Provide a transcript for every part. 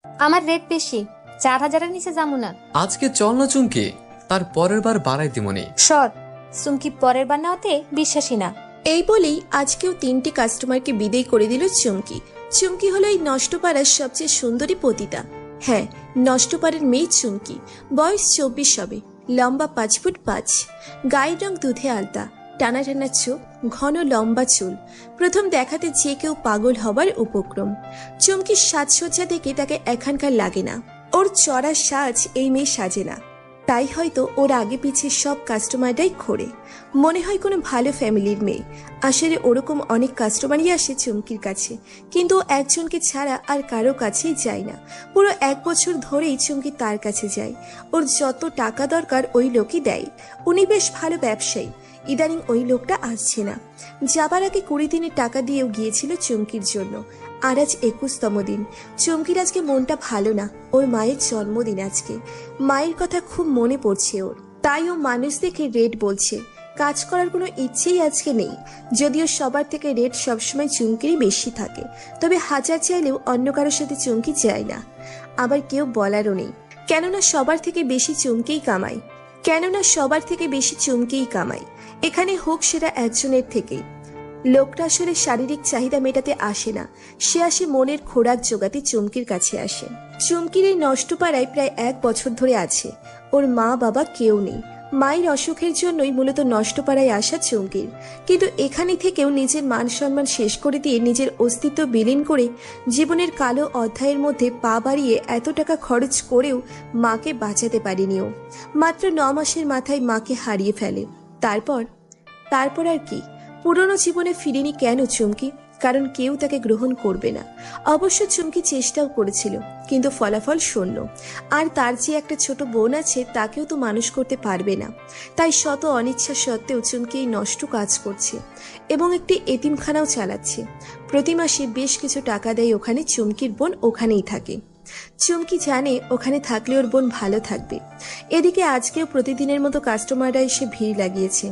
আমার রেট বেশি, 4,000-এর নিচে যাবো না। আজকে চল না চুমকি, তার পরের বার বাড়াই দিমনি। সর, চুমকি পরের বার নেওয়াতে বিশ্বাসী না। এই বলেই আজকেও 3টি কাস্টমারকে বিদেয় করে দিল চুমকি। চুমকি হলো এই নষ্টপাড়ার সবচেয়ে সুন্দরী পতিতা। হ্যাঁ, নষ্টপাড়ার মেয়ে চুমকি। বয়স 24 হবে, লম্বা 5 ফুট 5, গায়ের রং দুধে আলতা, টানা টানা চোখ, ঘন লম্বা চুল। প্রথম দেখাতে যে কেউ পাগল হবার উপক্রম। চুমকির সাজসজ্জা দেখে তাকে এখানকার লাগে না। ওর চড়া সাজ এই মেয়ে সাজে না, তাই হয়তো ওর আগে পিছে সব কাস্টমারটাই খোড়ে। মনে হয় কোনো ভালো ফ্যামিলির মেয়ে। আসলে ওরকম অনেক কাস্টমারই আসে চুমকির কাছে, কিন্তু ও একজনকে ছাড়া আর কারো কাছেই যায় না। পুরো 1 বছর ধরেই চুমকি তার কাছে যায়। ওর যত টাকা দরকার ওই লোকই দেয়। উনি বেশ ভালো ব্যবসায়ী। ইদানিং ওই লোকটা আসছে না। যাবার আগে 20 দিনের টাকা দিয়েও গিয়েছিল চুমকির জন্য। আর আজ 21তম দিন। চুমকির আজকে মনটা ভালো না। ওর মায়ের জন্মদিন আজকে। মায়ের কথা খুব মনে পড়ছে ওর, তাই ও মানুষ দেখে রেট বলছে। কাজ করার কোনো ইচ্ছেই আজকে নেই। যদিও সবার থেকে রেট সবসময় চুমকিরই বেশি থাকে, তবে হাজার চাইলেও অন্য কারোর সাথে চুমকি যায় না। আবার কেউ বলারও নেই, কেননা সবার থেকে বেশি চুমকিই কামায়। এখানে হোক সেটা একজনের থেকেই। লোকটা আসলে শারীরিক চাহিদা মেটাতে আসে না, সে আসে মনের খোরাক জোগাতে চুমকির কাছে আসে। চুমকির এই নষ্টপাড়ায় প্রায় 1 বছর ধরে আছে। ওর মা বাবা কেউ নেই। মায়ের অসুখের জন্যই মূলত নষ্টপাড়ায় আসা চুমকির। কিন্তু এখানে থেকেও নিজের মান সম্মান শেষ করে দিয়ে নিজের অস্তিত্ব বিলীন করে জীবনের কালো অধ্যায়ের মধ্যে পা বাড়িয়ে এত টাকা খরচ করেও মাকে বাঁচাতে পারেনি ও। মাত্র 9 মাসের মাথায় মাকে হারিয়ে ফেলে। তারপর আর কি? পুরনো জীবনে ফিরেনি কেন চুমকি? কারণ কেউ তাকে গ্রহণ করবে না। অবশ্য চুমকি চেষ্টাও করেছিল, কিন্তু ফলাফল শূন্য। আর তার যে একটা ছোট বোন আছে, তাকেও তো মানুষ করতে পারবে না। তাই শত অনিচ্ছা সত্ত্বেও চুমকি এই নষ্ট কাজ করছে এবং একটি এতিমখানাও চালাচ্ছে। প্রতি মাসে বেশ কিছু টাকা দেয় ওখানে। চুমকির বোন ওখানেই থাকে। চুমকি জানে ওখানে থাকলে ওর বোন ভালো থাকবে। এদিকে আজকেও প্রতিদিনের মতো কাস্টমাররা এসে ভিড় লাগিয়েছে।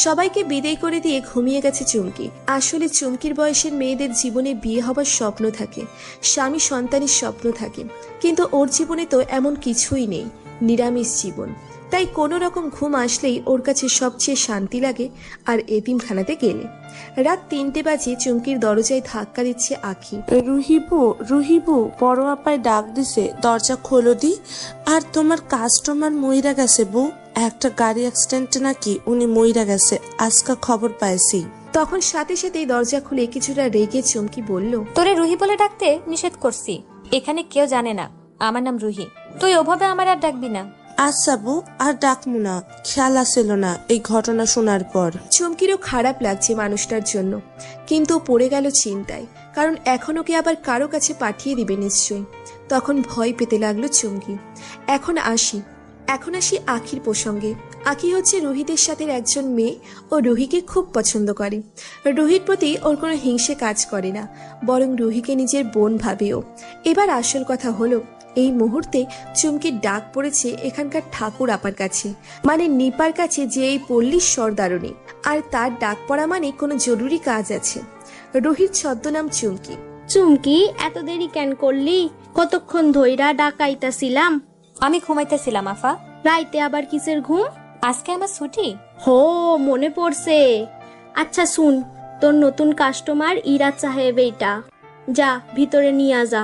সবাইকে বিদায় করে দিয়ে ঘুমিয়ে গেছে চুমকি। আসলে চুমকির বয়সের মেয়েদের জীবনে বিয়ে হবার স্বপ্ন থাকে, স্বামী সন্তানের স্বপ্ন থাকে, কিন্তু ওর জীবনে তো এমন কিছুই নেই, নিরামিষ জীবন। তাই কোনো রকম ঘুম আসলেই ওর কাছে সবচেয়ে শান্তি লাগে। আর এতিমখানাতে গেলে রাত 3টে বাজে। চুমকির দরজায় ধাক্কা দিচ্ছে আখি। রুহিবু, বড় আপায় ডাক দিছে, দরজা খোলো দি। আর তোমার কাস্টমার মইরা গেছে বউ, একটা গাড়ি অ্যাক্সিডেন্টে নাকি উনি মইরা গেছে, আজকা খবর পাইছি। তখন সাথে সাথেই দরজা খুলে কিছুটা রেগে চুমকি বলল, তোরে রুহি বলে ডাকতে নিষেধ করছি। এখানে কেউ জানে না আমার নাম রুহি। তুই ওভাবে আমার আর ডাকবি না। আচ্ছা বউ, আর ডাকমু না, খেয়াল আসিল না এই ঘটনা শোনার পর। চুমকিরও খারাপ লাগছে মানুষটার জন্য, কিন্তু পড়ে গেল চিন্তায়। কারণ এখন ওকে আবার কারো কাছে পাঠিয়ে দিবে নিশ্চয়ই। তখন ভয় পেতে লাগলো চুমকি। এখন আসি আখির প্রসঙ্গে। আখি হচ্ছে রুহিদের সাথে একজন মেয়ে। ও রুহিকে খুব পছন্দ করে। রুহির প্রতি ওর কোনো হিংসে কাজ করে না, বরং রুহিকে নিজের বোন ভাবেও। এবার আসল কথা হলো, এই মুহূর্তে চুমকির ডাক পড়েছে এখানকার ঠাকুর আপার কাছে, মানে নিপার কাছে, যে এই পল্লীর সর্দারণী। আর তার ডাক পড়া মানে কোনো জরুরি কাজ আছে। রুহির ছদ্মনাম চুমকি। চুমকি, এত দেরি কেন করলি? কতক্ষণ ধইরা ডাকাইতাছিলাম। আমি ঘুমাইতেছিলাম আফা। রাইতে আবার কিসের ঘুম? আজকে আমার ছুটি। হো, মনে পড়ছে। আচ্ছা শুন, তোর নতুন কাস্টমার ইরাজ সাহেব এইটা, যা ভিতরে নিয়ে যা।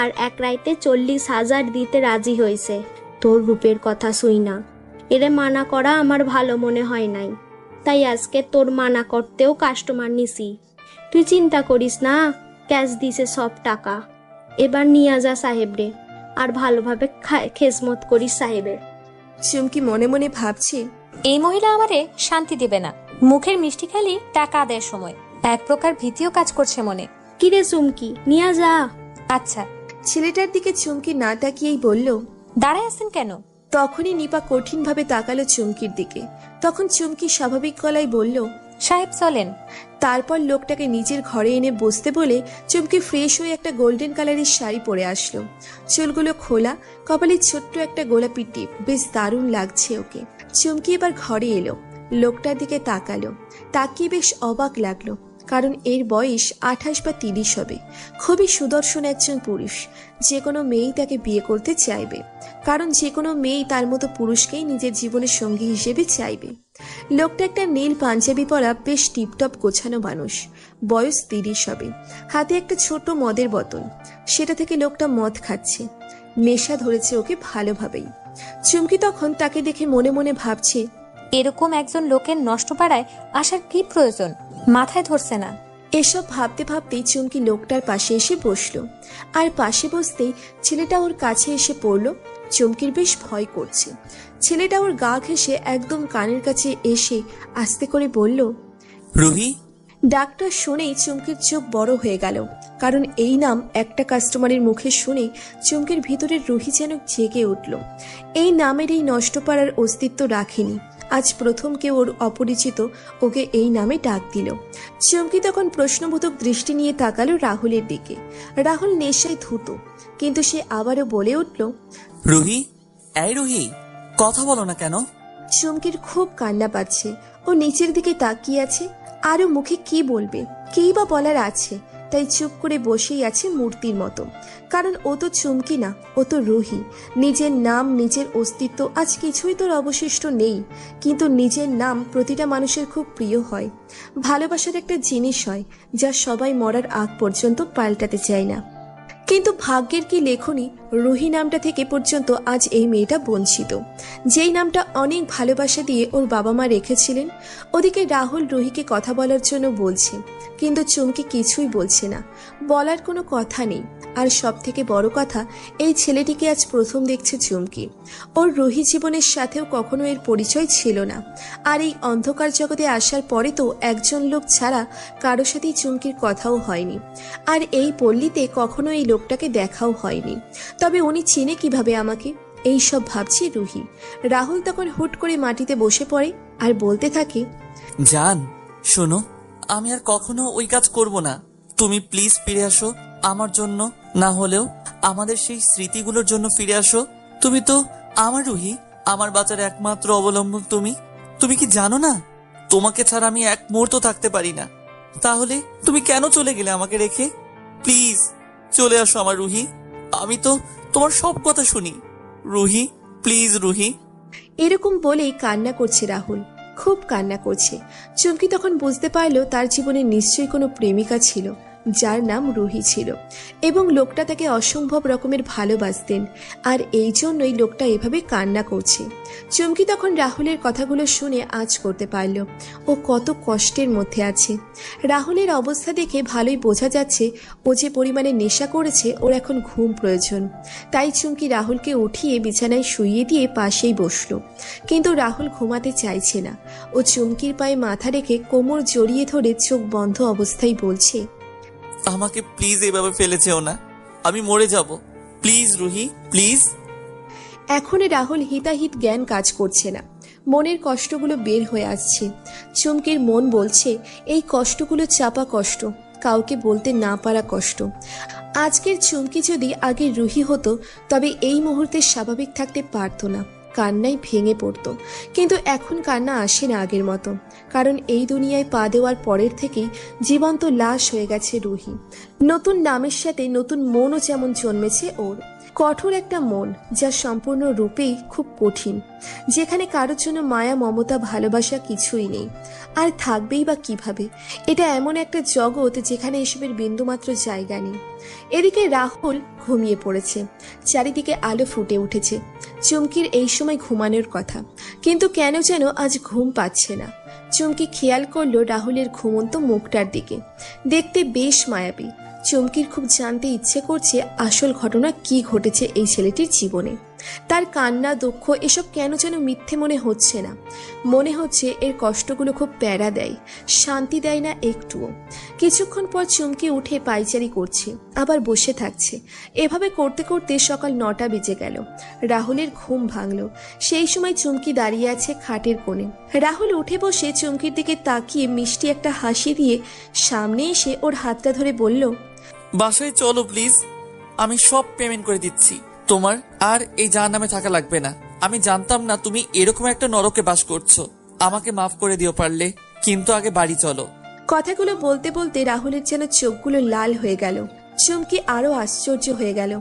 আর এক রাইতে 40,000 দিতে রাজি হয়েছে তোর রূপের কথা শুই না। এরে মানা করা আমার ভালো মনে হয় নাই, তাই আজকে তোর মানা করতেও কাস্টমার নিছি। তুই চিন্তা করিস না, ক্যাশ দিছে সব টাকা। এবার নিয়ে যা সাহেবরে, আর ভালোভাবে খেজমত করিস সাহেবের। চুমকি মনে মনে ভাবছে, এই মহিলা আমারে শান্তি দিবে না। মুখের মিষ্টি খালি টাকা আদায়ের সময় এক প্রকার ভীতিও কাজ করছে মনে। কিরে চুমকি, নিয়ে যা। আচ্ছা। ছেলেটার দিকে চুমকি না তাকিয়েই বলল, দাঁড়ায় আছেন কেন? তখনই নিপা কঠিনভাবে তাকালো চুমকির দিকে। তখন চুমকি স্বাভাবিক গলায় বলল, সাহেব চলেন। তারপর লোকটাকে নিজের ঘরে এনে বসতে বলে চুমকি ফ্রেশ হয়ে একটা গোল্ডেন কালারের শাড়ি পরে আসলো। চুলগুলো খোলা, কপালে ছোট্ট একটা গোলাপি টিপ, বেশ দারুণ লাগছে ওকে। চুমকি এবার ঘরে এলো, লোকটার দিকে তাকালো। তাকিয়ে বেশ অবাক লাগলো। কারণ এর বয়স 28 বা 30 হবে। খুবই সুদর্শন একজন পুরুষ। যে কোনো মেয়েই তাকে বিয়ে করতে চাইবে, কারণ যে কোনো মেয়েই তার মতো পুরুষকেই নিজের জীবনের সঙ্গী হিসেবে চাইবে। লোকটা একটা নীল পাঞ্জাবি পরা বেশ টিপটপ গোছানো মানুষ। বয়স 30 হবে। হাতে একটা ছোট মদের বোতল, সেটা থেকে লোকটা মদ খাচ্ছে। নেশা ধরেছে ওকে ভালোভাবেই। চুমকি তখন তাকে দেখে মনে মনে ভাবছে, এরকম একজন লোকের নষ্ট পাড়ায় আসার কি প্রয়োজন, মাথায় ধরছে না। এসব ভাবতে ভাবতেই চুমকি লোকটার পাশে এসে বসলো। আর পাশে বসতেই ছেলেটা ওর কাছে এসে পড়ল। চুমকির বেশ ভয় করছে। ছেলেটা ওর গা ঘেঁষে একদম কানের কাছে এসে আস্তে করে বলল, রুহি। ডাকটা শুনেই চুমকির চোখ বড় হয়ে গেল, কারণ এই নাম একটা কাস্টমারের মুখে শুনে চুমকির ভিতরের রুহি যেন জেগে উঠল। এই নামের এই নষ্ট পাড়ার অস্তিত্ব রাখেনি। আজ প্রথম কেউ ওর অপরিচিত ওকে এই নামে ডাক দিল। চুমকি তখন প্রশ্নবোধক দৃষ্টি নিয়ে তাকালো রাহুলের দিকে। রাহুল নেশায় ধুত, কিন্তু সে আবারও বলে উঠল, রুহি, এই রুহি, কথা বলো না কেন? চুমকির খুব কান্না পাচ্ছে। ও নিচের দিকে তাকিয়ে আছে। আরও মুখে কি বলবে, কী বা বলার আছে, তাই চুপ করে বসেই আছে মূর্তির মতো। কারণ ও তো চুমকি না, ও তো রুহি। নিজের নাম, নিজের অস্তিত্ব আজ কিছুই তোর অবশিষ্ট নেই। কিন্তু নিজের নাম প্রতিটা মানুষের খুব প্রিয় হয়। ভালোবাসার একটা জিনিস হয় যা সবাই মরার আগ পর্যন্ত পাল্টাতে চায় না। কিন্তু ভাগ্যের কি লেখনি, রুহি নামটা থেকে পর্যন্ত আজ এই মেয়েটা বঞ্চিত, যেই নামটা অনেক ভালোবাসা দিয়ে ওর বাবা মা রেখেছিলেন। ওদিকে রাহুল রুহিকে কথা বলার জন্য বলছে, কিন্তু চুমকি কিছুই বলছে না, বলার কোনো কথা নেই। আর সব থেকে বড় কথা, এই ছেলেটিকে আজ প্রথম দেখছে চুমকি। ওর রুহি জীবনের সাথেও কখনো এর পরিচয় ছিল না। আর এই অন্ধকার জগতে আসার পরে তো একজন লোক ছাড়া কারো সাথেই চুমকির কথাও হয়নি। আর এই পল্লীতে কখনো এই লোকটাকে দেখাও হয়নি। তবে উনি চিনে কিভাবে আমাকে, এই সব ভাবছি রুহি। রাহুল তখন হুট করে মাটিতে বসে পড়ে আর বলতে থাকে, জান শোনো, আমি আর কখনো ওই কাজ করব না। তুমি প্লিজ ফিরে আসো আমার জন্য, না হলেও আমাদের সেই স্মৃতিগুলোর জন্য ফিরে আসো। তুমি তো আমার রুহি, আমার বাচ্চার একমাত্র অবলম্বন তুমি। তুমি কি জানো না, তোমাকে ছাড়া আমি এক মুহূর্ত থাকতে পারি না। তাহলে তুমি কেন চলে গেলে আমাকে রেখে? প্লিজ চলে আসো আমার রুহি, আমি তো তোমার সব কথা শুনি। রুহি, প্লিজ রুহি। এরকম বলেই কান্না করছে রাহুল, খুব কান্না করছে। চুমকি তখন বুঝতে পারলো তার জীবনে নিশ্চয়ই কোনো প্রেমিকা ছিল, যার নাম রুহি ছিল, এবং লোকটা তাকে অসম্ভব রকমের ভালোবাসতেন। আর এই জন্যই লোকটা এভাবে কান্না করছে। চুমকি তখন রাহুলের কথাগুলো শুনে আঁচ করতে পারল ও কত কষ্টের মধ্যে আছে। রাহুলের অবস্থা দেখে ভালোই বোঝা যাচ্ছে ও যে পরিমাণে নেশা করেছে, ওর এখন ঘুম প্রয়োজন। তাই চুমকি রাহুলকে উঠিয়ে বিছানায় শুইয়ে দিয়ে পাশেই বসলো। কিন্তু রাহুল ঘুমাতে চাইছে না। ও চুমকির পায়ে মাথা রেখে কোমর জড়িয়ে ধরে চোখ বন্ধ অবস্থায় বলছে, আমাকে প্লিজ এভাবে ফেলে যেও না, আমি মরে যাব। Please Ruhi, please. এখন রাহুল হিতাহিত জ্ঞান কাজ করছে না। মনের কষ্টগুলো বের হয়ে আসছে। চুমকির মন বলছে এই কষ্টগুলো চাপা কষ্ট, কাউকে বলতে না পারা কষ্ট। আজকের চুমকি যদি আগের রুহি হতো, তবে এই মুহূর্তে স্বাভাবিক থাকতে পারতো না, কান্নায় ভেঙে পড়তো। কিন্তু এখন কান্না আসে না আগের মতো, কারণ এই দুনিয়ায় পা দেওয়ার পরের থেকেই জীবন্ত লাশ হয়ে গেছে রুহি। নতুন নামের সাথে নতুন মনও যেমন জন্মেছে ওর। কঠোর একটা মন, যা সম্পূর্ণ রূপেই খুব কঠিন, যেখানে কারোর জন্য মায়া, মমতা, ভালোবাসা কিছুই নেই। আর থাকবেই বা কিভাবে? এটা এমন একটা জগৎ যেখানে এসবের বিন্দুমাত্র জায়গা নেই। এদিকে রাহুল ঘুমিয়ে পড়েছে। চারিদিকে আলো ফুটে উঠেছে। চুমকির এই সময় ঘুমানোর কথা, কিন্তু কেন যেন আজ ঘুম পাচ্ছে না। চুমকি খেয়াল করলো রাহুলের ঘুমন্ত মুখটার দিকে, দেখতে বেশ মায়াবী। চুমকির খুব জানতে ইচ্ছে করছে আসল ঘটনা কি ঘটেছে এই ছেলেটির জীবনে। তার কান্না, দুঃখ এসব কেন যেন মিথ্যে মনে হচ্ছে না। মনে হচ্ছে এর কষ্টগুলো খুব প্যারা দেয়, শান্তি দেয় না একটুও। কিছুক্ষণ পর চুমকি উঠে পায়চারি করছে, আবার বসে থাকছে। এভাবে করতে করতে সকাল 9টা বেজে গেল। রাহুলের ঘুম ভাঙল। সেই সময় চুমকি দাঁড়িয়ে আছে খাটের কোণে। রাহুল উঠে বসে চুমকির দিকে তাকিয়ে মিষ্টি একটা হাসি দিয়ে সামনে এসে ওর হাতটা ধরে বলল, বাসায় চলো প্লিজ, আমি সব পেমেন্ট করে দিচ্ছি। তোমার আর এই জাহান্নামে থাকা লাগবে না। আমি জানতাম না তুমি এরকম একটা নরকে বাস করছো। আমাকে মাফ করে দিও পারলে, কিন্তু আগে বাড়ি চলো। কথাগুলো বলতে বলতে রাহুলের যেন চোখগুলো লাল হয়ে গেল। চুমকি আরো আশ্চর্য হয়ে গেল,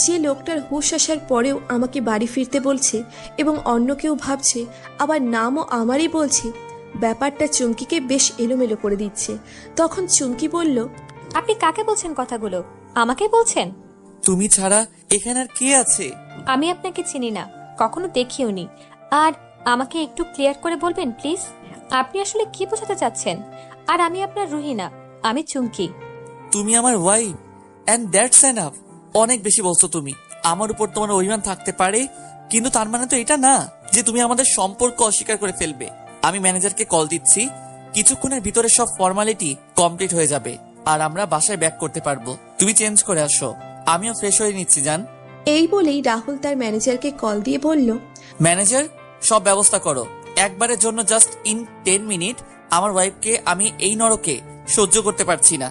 যে লোকটার হুঁশ আসার পরেও আমাকে বাড়ি ফিরতে বলছে এবং অন্য কেউ ভাবছে, আবার নামও আমারই বলছে। ব্যাপারটা চুমকিকে বেশ এলোমেলো করে দিচ্ছে। তখন চুমকি বলল, আপনি কাকে বলছেন কথাগুলো? আমাকে বলছেন? তুমি ছাড়া এখানে আর কে আছে? আমি আপনাকে চিনি না, কখনো দেখিওনি। আর আমাকে একটু ক্লিয়ার করে বলবেন প্লিজ, আপনি আসলে কি বোঝাতে চাচ্ছেন? আর আমি আপনার রুহি না, আমি চুমকি। তুমি আমার ওয়াইফ এন্ড দ্যাটস এনাফ। অনেক বেশি বলছো তুমি। আমার উপর তোমার অভিমান থাকতে পারে, কিন্তু তার মানে তো এটা না যে তুমি আমাদের সম্পর্ক অস্বীকার করে ফেলবে। আমি ম্যানেজারকে কল দিচ্ছি, কিছুক্ষণের ভিতরে সব ফর্মালিটি কমপ্লিট হয়ে যাবে আর আমরা বাসায় ব্যাক করতে পারবো। তুমি চেঞ্জ করে আসো, আমিও ফ্রেশ হয়ে নিচ্ছি জান। এই বলেই রাহুল তার ম্যানেজারকে কল দিয়ে বলল, ম্যানেজার, সব ব্যবস্থা করো। একবারের জন্য জাস্ট ইন 10 মিনিট আমার ওয়াইফকে আমি এই নরকে সহ্য করতে পারছি না।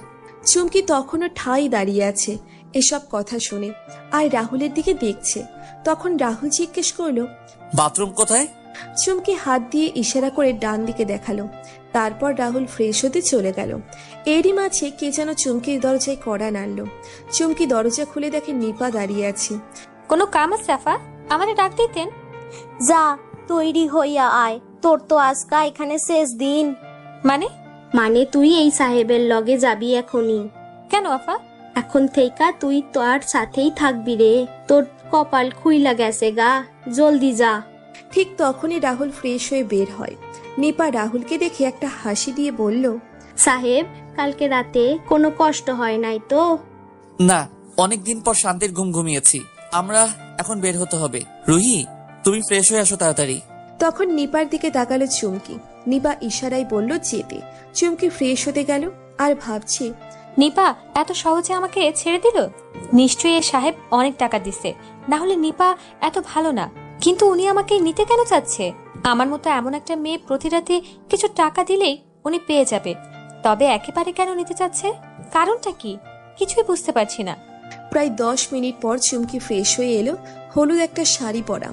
চুমকি তখনও ঠাই দাঁড়িয়ে আছে এসব কথা শুনে, আর রাহুলের দিকে দেখছে। তখন রাহুল জিজ্ঞেস করলো, বাথরুম কোথায়? চুমকি হাত দিয়ে ইশারা করে ডান দিকে দেখালো। তারপর রাহুল ফ্রেশ হতে চলে গেল। এরই মাঝে কে যেন চুমকির দরজায় কড়া নাড়ল। চুমকি দরজা খুলে দেখে নিপা দাঁড়িয়ে আছে। কোনো কাম আছে আফা? আমারে ডাক দিতেন। যা, তৈরি হইয়া আয়, তোর তো আজকা এখানে শেষ দিন। মানে তুই এই সাহেবের লগে যাবি এখনই। কেন আফা? এখন থেইকা তুই তোর সাথেই থাকবি রে, তোর কপাল খুইলা গেছে গা, জলদি যা। ঠিক তখনই রাহুল ফ্রেশ হয়ে বের হয়। নিপা রাহুলকে দেখে একটা হাসি দিয়ে বলল, সাহেব, কালকে রাতে কোনো কষ্ট হয় নাই তো? না, অনেকদিন পর শান্তির ঘুম ঘুমিয়েছি। আমরা এখন বের হতে হবে। রুহি, তুমি ফ্রেশ হয়ে আসো তাড়াতাড়ি। তখন নিপার দিকে তাকালো চুমকি। নিপা ইশারায় বলল যেতে। চুমকি ফ্রেশ হতে গেল আর ভাবছে, নিপা এত সহজে আমাকে ছেড়ে দিল? নিশ্চয়ই এ সাহেব অনেক টাকা দিছে, না হলে নিপা এত ভালো না। কিন্তু উনি আমাকে নিতে কেন চাচ্ছে? আমার মতো এমন একটা মেয়ে প্রতি রাতে কিছু টাকা দিলেই উনি পেয়ে যাবে, তবে একেবারে কেন নিতে চাচ্ছে? কারণটা কি কিছুই বুঝতে পারছি না। প্রায় 10 মিনিট পর চুমকি ফ্রেশ হয়ে এলো। হলুদ একটা শাড়ি পরা,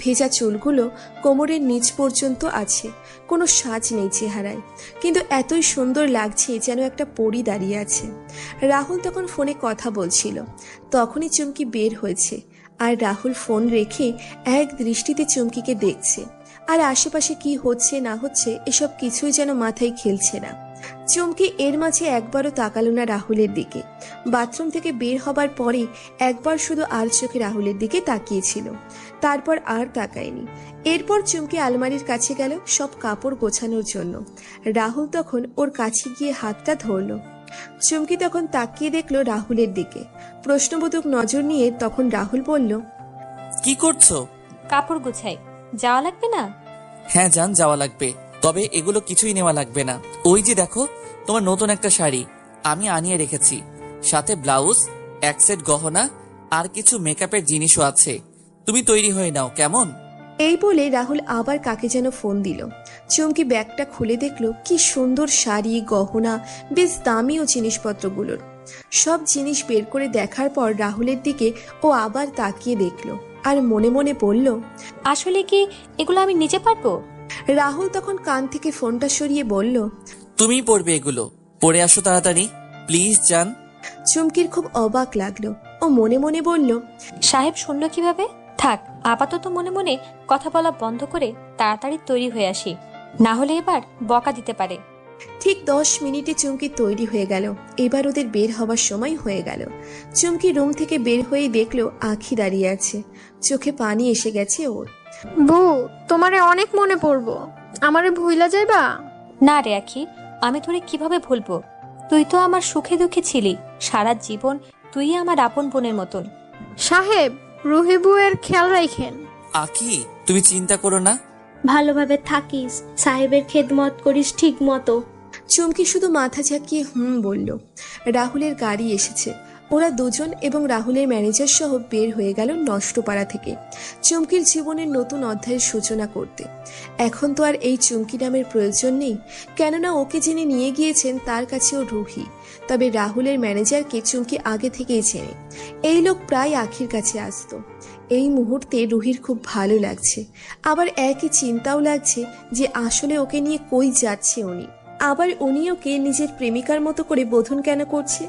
ভেজা চুলগুলো কোমরের নিচ পর্যন্ত আছে। কোনো সাজ নেই চেহারায়, কিন্তু এতই সুন্দর লাগছে যেন একটা পরী দাঁড়িয়ে আছে। রাহুল তখন ফোনে কথা বলছিল। তখনই চুমকি বের হয়েছে, আর রাহুল ফোন রেখে এক দৃষ্টিতে চুমকিকে দেখছে। আর আশেপাশে কি হচ্ছে না হচ্ছে এসব কিছুই যেন মাথায় খেলছে না। চুমকি এর মাঝে একবারও তাকালো না রাহুলের দিকে। বাথরুম থেকে বের হবার পরে একবার শুধু আর চোখে রাহুলের দিকে তাকিয়েছিল, তারপর আর তাকায়নি। এরপর চুমকি আলমারির কাছে গেল সব কাপড় গোছানোর জন্য। রাহুল তখন ওর কাছে গিয়ে হাতটা ধরলো। চুমকি তখন তাকিয়ে দেখলো রাহুলের দিকে। প্রশ্নবোধক নজর নিয়ে তখন রাহুল বলল, কি করছো? কাপড় গুছাই, যাওয়া লাগবে না? হ্যাঁ জান, যাওয়া লাগবে, তবে এগুলো কিছুই নেওয়া লাগবে না। ওই যে দেখো, তোমার নতুন একটা শাড়ি আমি আনিয়ে রেখেছি, সাথে ব্লাউজ, এক সেট গহনা আর কিছু মেকআপের জিনিসও আছে। তুমি তৈরি হয়ে নাও, কেমন? এই বলে রাহুল আবার কাকে যেন ফোন দিল। চুমকি ব্যাগটা খুলে দেখলো কি সুন্দর শাড়ি, গহনা, বেশ দামিও জিনিসপত্রগুলোর। সব জিনিস বের করে দেখার পর রাহুলের দিকে ও আবার তাকিয়ে দেখলো আর মনে মনে বলল, আসলে কি এগুলো আমি নিজে পারবো? রাহুল তখন কান থেকে ফোনটা সরিয়ে বলল, তুমিই পরবে এগুলো, পরে আসো তাড়াতাড়ি প্লিজ জান। চুমকির খুব অবাক লাগলো। ও মনে মনে বলল, সাহেব শুনলো কিভাবে? থাক, আপাতত মনে মনে কথা বলা বন্ধ করে তাড়াতাড়ি তৈরি হয়ে আসি, না হলে এবার বকা দিতে পারে। ঠিক 10 মিনিটে চুমকি তৈরি হয়ে গেল। এবার ওদের বের হবার সময় হয়ে গেল। চুমকি রুম থেকে বের হয়ে দেখলো আখি দাঁড়িয়ে আছে। চোখে পানি এসে গেছে ওর। বউ, তোমারে অনেক মনে পড়বো, আমারে ভুইলা যাইবা? না রে আখি, আমি তোরে কিভাবে ভুলবো? তুই তো আমার সুখে দুঃখে ছিলি, সারা জীবন তুই আমার আপন বোনের মতন। সাহেব, রুহি বউয়ের খেয়াল রাখেন। আখি, তুমি চিন্তা করো না। ভালোভাবে থাকিস, সাহেবের খেদমত করিস ঠিক মতো। চুমকি শুধু মাথা ঝাঁকিয়ে বলল। রাহুলের গাড়ি এসেছে। ওরা দুজন এবং রাহুলের ম্যানেজার সহ বের হয়ে গেল নষ্টপাড়া থেকে চুমকির জীবনের নতুন অধ্যায়ের সূচনা করতে। এখন তো আর এই চুমকি নামের প্রয়োজন নেই, কেননা ওকে যিনি নিয়ে গিয়েছেন তার কাছেও রুহি। তবে রাহুলের ম্যানেজারকে চুমকি আগে থেকেই চেনে। এই লোক প্রায় আখির কাছে আসতো। এই মুহূর্তে রুহির খুব ভালো লাগছে, আবার একই চিন্তাও লাগছে যে আসলে ওকে নিয়ে কই যাচ্ছে উনি। আবার উনি ওকে নিজের প্রেমিকার মতো করে বোধন কেন করছে?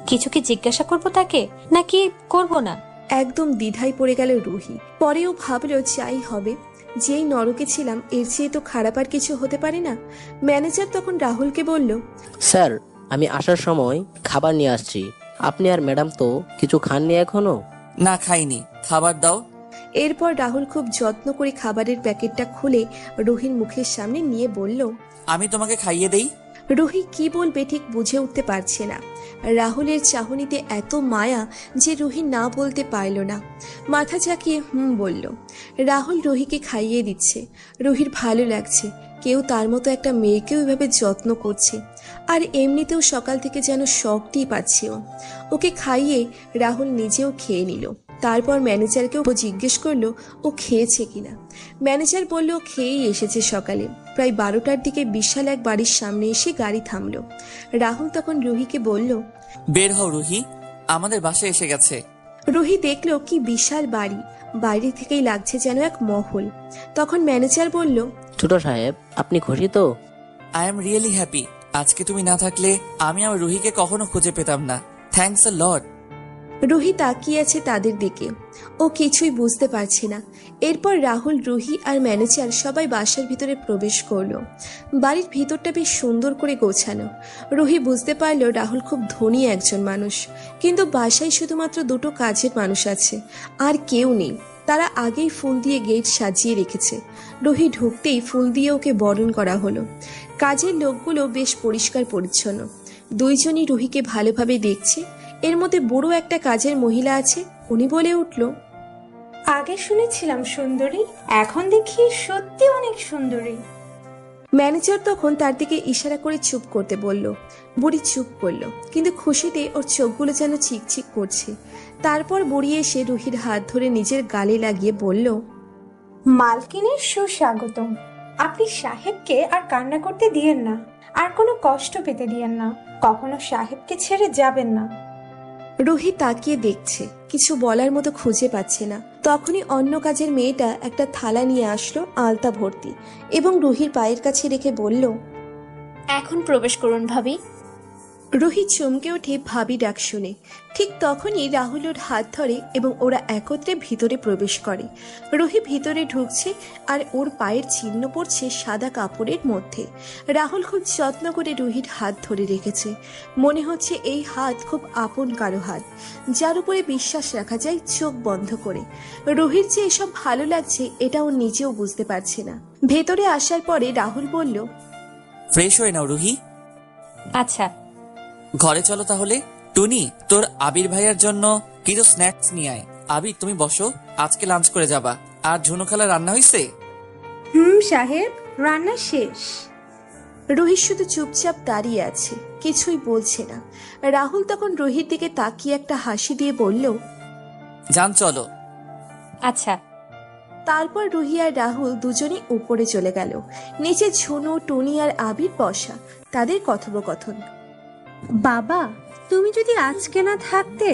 কিছু কি জিজ্ঞাসা করবো তাকে, নাকি করব না? একদম দ্বিধায় পড়ে গেল রুহি। পরেও ভাবলো যাই হবে, যেই নরকে ছিলাম এর চেয়ে তো খারাপ আর কিছু হতে পারে না। ম্যানেজার তখন রাহুলকে বলল, স্যার, আমি আসার সময় খাবার নিয়ে আসছি। আপনি আর ম্যাডাম তো কিছু খাননি এখনো? না, খাইনি, খাবার দাও। এরপর রাহুল খুব যত্ন করে খাবারের প্যাকেটটা খুলে রুহির মুখের সামনে নিয়ে বলল। আমি তোমাকে খাইয়ে দেই। রুহি কি বলবে ঠিক বুঝে উঠতে পারছে না। রাহুলের চাহনিতে এত মায়া যে রুহি না বলতে পারল না। মাথা ঝাঁকিয়ে বলল। রাহুল রুহিকে খাইয়ে দিচ্ছে। রুহির ভালো লাগছে, কেউ তার মতো একটা মেয়েকেও এভাবে যত্ন করছে। আর এমনিতেও সকাল থেকে যেন শখটি পাচ্ছে ও। ওকে খাইয়ে রাহুল নিজেও খেয়ে নিল। তারপর ম্যানেজারকেও জিজ্ঞেস করলো ও খেয়েছে কিনা। ম্যানেজার বলল খেয়েই এসেছে সকালে। প্রায় 12টার দিকে বিশাল এক বাড়ির সামনে এসে গাড়ি থামলো। রাহুল তখন রুহিকে বলল, বের হও রুহি, আমাদের বাসায় এসে গেছে। রুহি দেখলো কি বিশাল বাড়ি, বাইরে থেকেই লাগছে যেন এক মহল। তখন ম্যানেজার বলল, ছোট সাহেব, আপনি খুশি তো? I am really happy. আজকে তুমি না থাকলে আমি আমার রুহিকে কখনো খুঁজে পেতাম না। থ্যাঙ্কস আ লট। রুহি তাকিয়ে আছে তাদের দিকে, ও কিছুই বুঝতে পারছে না। এরপর রাহুল, রুহি আর ম্যানেজার সবাই বাসার ভিতরে প্রবেশ করলো। বাড়ির ভিতরটা বেশ সুন্দর করে গোছানো। রুহি বুঝতে পারলো রাহুল খুব ধনী একজন মানুষ, কিন্তু বাসায় শুধুমাত্র 2টো কাজের মানুষ আছে, আর কেউ নেই। তারা আগেই ফুল দিয়ে গেট সাজিয়ে রেখেছে। রুহি ঢুকতেই ফুল দিয়ে ওকে বরণ করা হলো। কাজের লোকগুলো বেশ পরিষ্কার পরিচ্ছন্ন। দুইজনই রুহিকে ভালোভাবে দেখছে। এর মধ্যে বড় একটা কাজের মহিলা আছে। উনি বলে উঠল, আগে শুনেছিলাম সুন্দরী, এখন দেখি সত্যি অনেক সুন্দরী। ম্যানেজার তখন তার দিকে ইশারা করে চুপ করতে বলল। বুড়ি চুপ করলো, কিন্তু খুশিতে ওর চোখগুলো যেন চিকচিক করছে। তারপর বুড়ি এসে রুহির হাত ধরে নিজের গালে লাগিয়ে বলল, মালকিনের সুস্বাগতম। আপনি সাহেবকে আর কান্না করতে দিয়েন না, আর কোনো কষ্ট পেতে দিয়েন না। কখনো সাহেবকে ছেড়ে যাবেন না। রুহি তাকিয়ে দেখছে, কিছু বলার মতো খুঁজে পাচ্ছে না। তখনই অন্য কাজের মেয়েটা একটা থালা নিয়ে আসলো আলতা ভর্তি, এবং রুহির পায়ের কাছে রেখে বলল, এখন প্রবেশ করুন ভাবি। রুহি চমকে ওঠে ভাবি ডাক শুনে। ঠিক তখনই রাহুল ওর হাত ধরে এবং ওরা একত্রে ভিতরে প্রবেশ করে। রুহি ভিতরে ঢুকছে আর ওর পায়ের চিহ্ন পড়ছে সাদা কাপড়ের মধ্যে। রাহুল খুব যত্ন করে রুহির হাত ধরে রেখেছে। মনে হচ্ছে এই হাত খুব আপন কারো হাত, যার উপরে বিশ্বাস রাখা যায় চোখ বন্ধ করে। রুহির যে এসব ভালো লাগছে এটা ও নিজেও বুঝতে পারছে না। ভেতরে আসার পরে রাহুল বলল, ফ্রেশ হয়ে নাও রুহি। আচ্ছা। ঘরে চলো তাহলে। টুনি, তোর আবির ভাইয়ার জন্য কিছু স্ন্যাক্স নিয়ে আয়। আবির, তুমি বসো, আজকে লাঞ্চ করে যাবা। আর ঝুনু খালা রান্না হইছে? সাহেব, রান্না শেষ। রুহি শুধু চুপচাপ দাঁড়িয়ে আছে, কিছুই বলছে না। রাহুল তখন রুহির দিকে তাকিয়ে একটা হাসি দিয়ে বলল, যান চলো। আচ্ছা। তারপর রুহি আর রাহুল দুজনেই উপরে চলে গেল। নিচে ঝুনু, টুনি আর আবির বসা, তাদের কথোপকথন। বাবা, তুমি যদি আজকে না থাকতে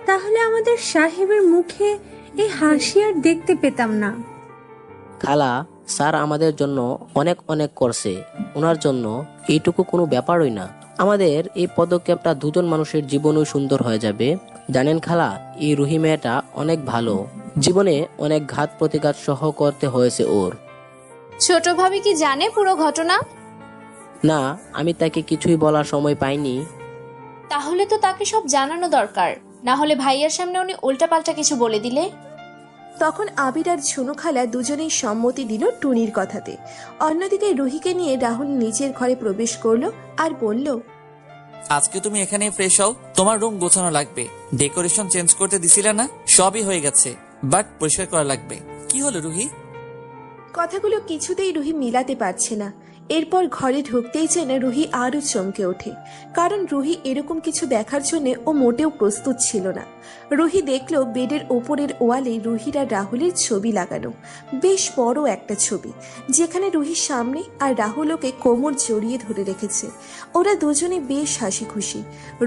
তাহলে আমাদের সাহেবের মুখে এই হাসি আর দেখতে পেতাম না। খালা, স্যার আমাদের জন্য অনেক অনেক করছে। ওনার জন্য এইটুকু কোনো ব্যাপারই না। আমাদের এই পদক্ষেপটা দুজন মানুষের জীবনও সুন্দর হয়ে যাবে। জানেন খালা, এই রুহি মেয়েটা অনেক ভালো। জীবনে অনেক ঘাত প্রতিঘাত সহ করতে হয়েছে ওর। ছোট ভাবি কি জানে পুরো ঘটনা? না, আমি তাকে কিছুই বলার সময় পাইনি। তাহলে তো তাকে সব জানানো দরকার, না হলে ভাইয়ার সামনে উনি উল্টাপাল্টা কিছু বলে দিলে। তখন আবির আর ঝুনু খালা দুজনেই সম্মতি দিল টুনির কথাতে। অন্যদিকে রুহিকে নিয়ে রাহুল নিজের ঘরে প্রবেশ করলো আর বলল, আজকে তুমি এখানে ফ্রেশ হও। তোমার রুম গোছানো লাগবে। ডেকোরেশন চেঞ্জ করতে দিছিলে না? সবই হয়ে গেছে, বাট পরিষ্কার করা লাগবে। কি হলো রুহি? কথাগুলো কিছুতেই রুহি মিলাতে পারছে না। এরপর ঘরে ঢুকতেই যেন রুহি আরো চমকে ওঠে, কারণ রুহি এরকম কিছু দেখার জন্য ও মোটেও প্রস্তুত ছিল না। রুহি দেখলো বেডের ওপরের ওয়ালে রুহির আর রাহুলের ছবি লাগানো, বেশ বড় একটা ছবি, যেখানে রুহির সামনে আর রাহুল ওকে কোমর জড়িয়ে ধরে রেখেছে। ওরা দুজনে বেশ হাসি খুশি।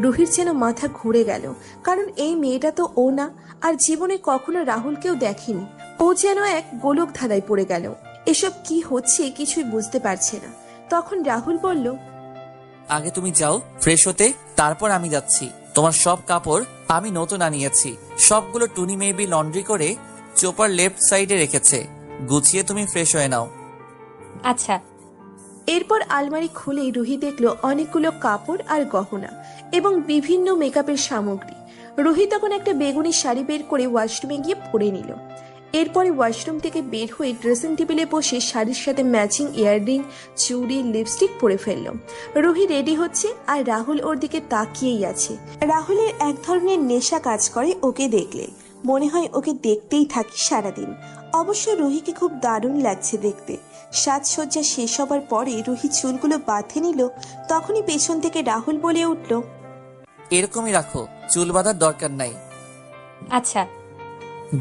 রুহির যেন মাথা ঘুরে গেল, কারণ এই মেয়েটা তো ও না, আর জীবনে কখনো রাহুলকেও দেখেনি। ও যেন এক গোলক ধাঁধায় পড়ে গেল। এসব কি হচ্ছে কিছুই বুঝতে পারছে না। তখন রাহুল বলল, আগে তুমি যাও ফ্রেশ হতে, তারপর আমি যাচ্ছি। তোমার সব কাপড় আমি নতুন আনিয়েছি, সবগুলো টুনি মেবি লন্ড্রি করে চোপার লেফট সাইডে রেখেছে। গুছিয়ে তুমি ফ্রেশ হয়ে নাও। আচ্ছা। এরপর আলমারি খুলেই রুহি দেখলো অনেকগুলো কাপড় আর গহনা এবং বিভিন্ন মেকআপের সামগ্রী। রুহি তখন একটা বেগুনি শাড়ি বের করে ওয়াশরুমে গিয়ে পরে নিল। এরপরে ওয়াশরুম থেকে বের হয়ে ড্রেসিং টেবিলে বসে শাড়ির সাথে ম্যাচিং ইয়াররিং, চুড়ি, লিপস্টিক পরে ফেলল। রুহি রেডি হচ্ছে আর রাহুল ওর দিকে তাকিয়েই আছে। রাহুলের এক ধরনের নেশা কাজ করে ওকে দেখলে, মনে হয় ওকে দেখতেই থাকি সারাদিন। অবশ্য রুহিকে খুব দারুণ লাগছে দেখতে। সাজসজ্জা শেষ হবার পরে রুহি চুলগুলো বাঁধে নিল, তখনই পেছন থেকে রাহুল বলে উঠল, এরকমই রাখো, চুল বাঁধার দরকার নাই। আচ্ছা।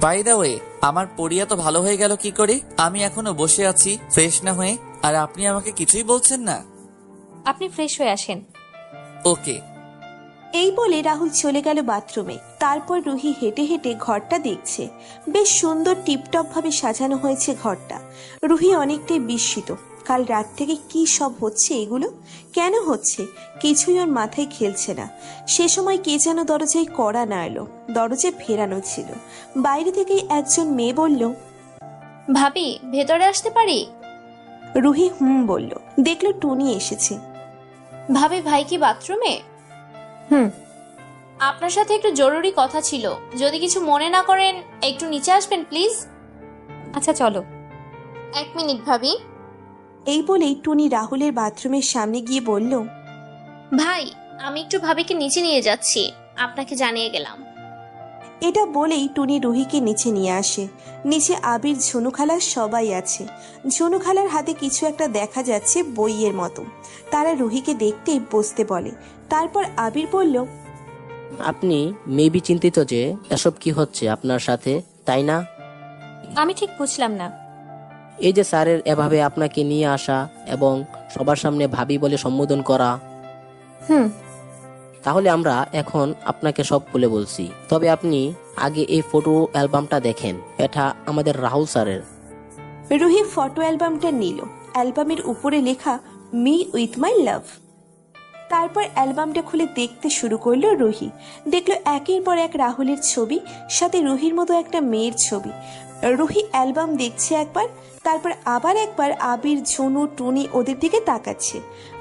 বাই দ্য ওয়ে, আমার পরিয়া তো ভালো হয়ে গেল কি করে? আমি এখনো বসে আছি ফ্রেশ না হয়ে, আর আপনি আমাকে কিছুই বলছেন না। আপনি ফ্রেশ হয়ে আসেন। ওকে। এই বলে রাহুল চলে গেল বাথরুমে। তারপর রুহি হেঁটে হেঁটে ঘরটা দেখছে। বেশ সুন্দর টিপটপ ভাবে সাজানো হয়েছে ঘরটা। রুহি অনেকটাই বিস্মিত। কাল রাত থেকে কি সব হচ্ছে, এগুলো কেন হচ্ছে কিছুই ওর মাথায় খেলছে না। সে সময় কে যেন দরজায় কড়া নাড়ল, দরজা ফেরানো ছিল। বাইরে থেকেই একজন মেয়ে বলল, ভাবি ভেতরে আসতে পারি? রুহি বলল। দেখলো টুনি এসেছে। ভাবি ভাই কি বাথরুমে? হুম। আপনার সাথে একটু জরুরি কথা ছিল, যদি কিছু মনে না করেন একটু নিচে আসবেন প্লিজ। আচ্ছা চলো। 1 মিনিট ভাবি। এই বলেই টুনি রাহুলের বাথরুমের সামনে গিয়ে বলল, ভাই আমি একটু ভাবিকে নিচে নিয়ে যাচ্ছি, আপনাকে জানিয়ে গেলাম। এটা বলেই টুনি রুহিকে নিচে নিয়ে আসে। নিচে আবির, ঝুনু খালা সবাই আছে। ঝুনু খালার হাতে কিছু একটা দেখা যাচ্ছে বইয়ের মতো। তারা রুহিকে দেখতেই বসতে বলে। তারপর আবির বলল, আপনি মেবি চিন্তিত যে এসব কি হচ্ছে আপনার সাথে, তাই না? আমি ঠিক বুঝলাম না। এই যে স্যারের এভাবে আপনাকে নিয়ে আসা এবং সবার সামনে ভাবি বলে সম্বোধন করা। হুম। তাহলে আমরা এখন আপনাকে সব খুলে বলছি, তবে আপনি আগে এই ফটো অ্যালবামটা দেখেন। এটা আমাদের রাহুল স্যারের। রুহি ফটো অ্যালবামটা নিল। অ্যালবামের উপরে লেখা মি উইথ মাই লাভ। তারপর অ্যালবামটা খুলে দেখতে শুরু করলো রুহি। দেখলো একের পর এক রাহুলের ছবি, সাথে রুহির মতো একটা মেয়ের ছবি। রুহি অ্যালবাম দেখছে একবার, তারপর আবার একবার আবির, ঝুনু, টুনি ওদের দিকে তাকাচ্ছে।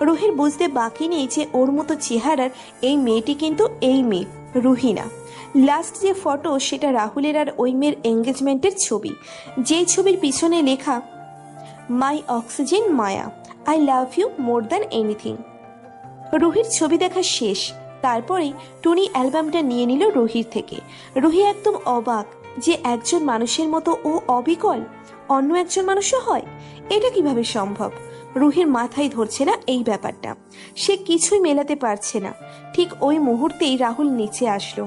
রুহির বুঝতে বাকি নেই যে ওর মতো চেহারার এই মেয়েটি কিন্তু এই মেয়ে, রুহি না। লাস্ট যে ফটো সেটা রাহুলের আর ওই মেয়ের এঙ্গেজমেন্টের ছবি, যেই ছবির পিছনে লেখা my oxygen Maya, I love you more than anything. রুহির ছবি দেখা শেষ। তারপরেই টুনি অ্যালবামটা নিয়ে নিল রুহির থেকে। রুহি একদম অবাক যে একজন মানুষের মতো ও অবিকল, অন্য একজন মানুষও হয়, এটা কিভাবে সম্ভব? রুহির মাথায় ধরছে না এই ব্যাপারটা। সে কিছুই মেলাতে পারছে না। ঠিক ওই মুহূর্তেই রাহুল নিচে আসলো।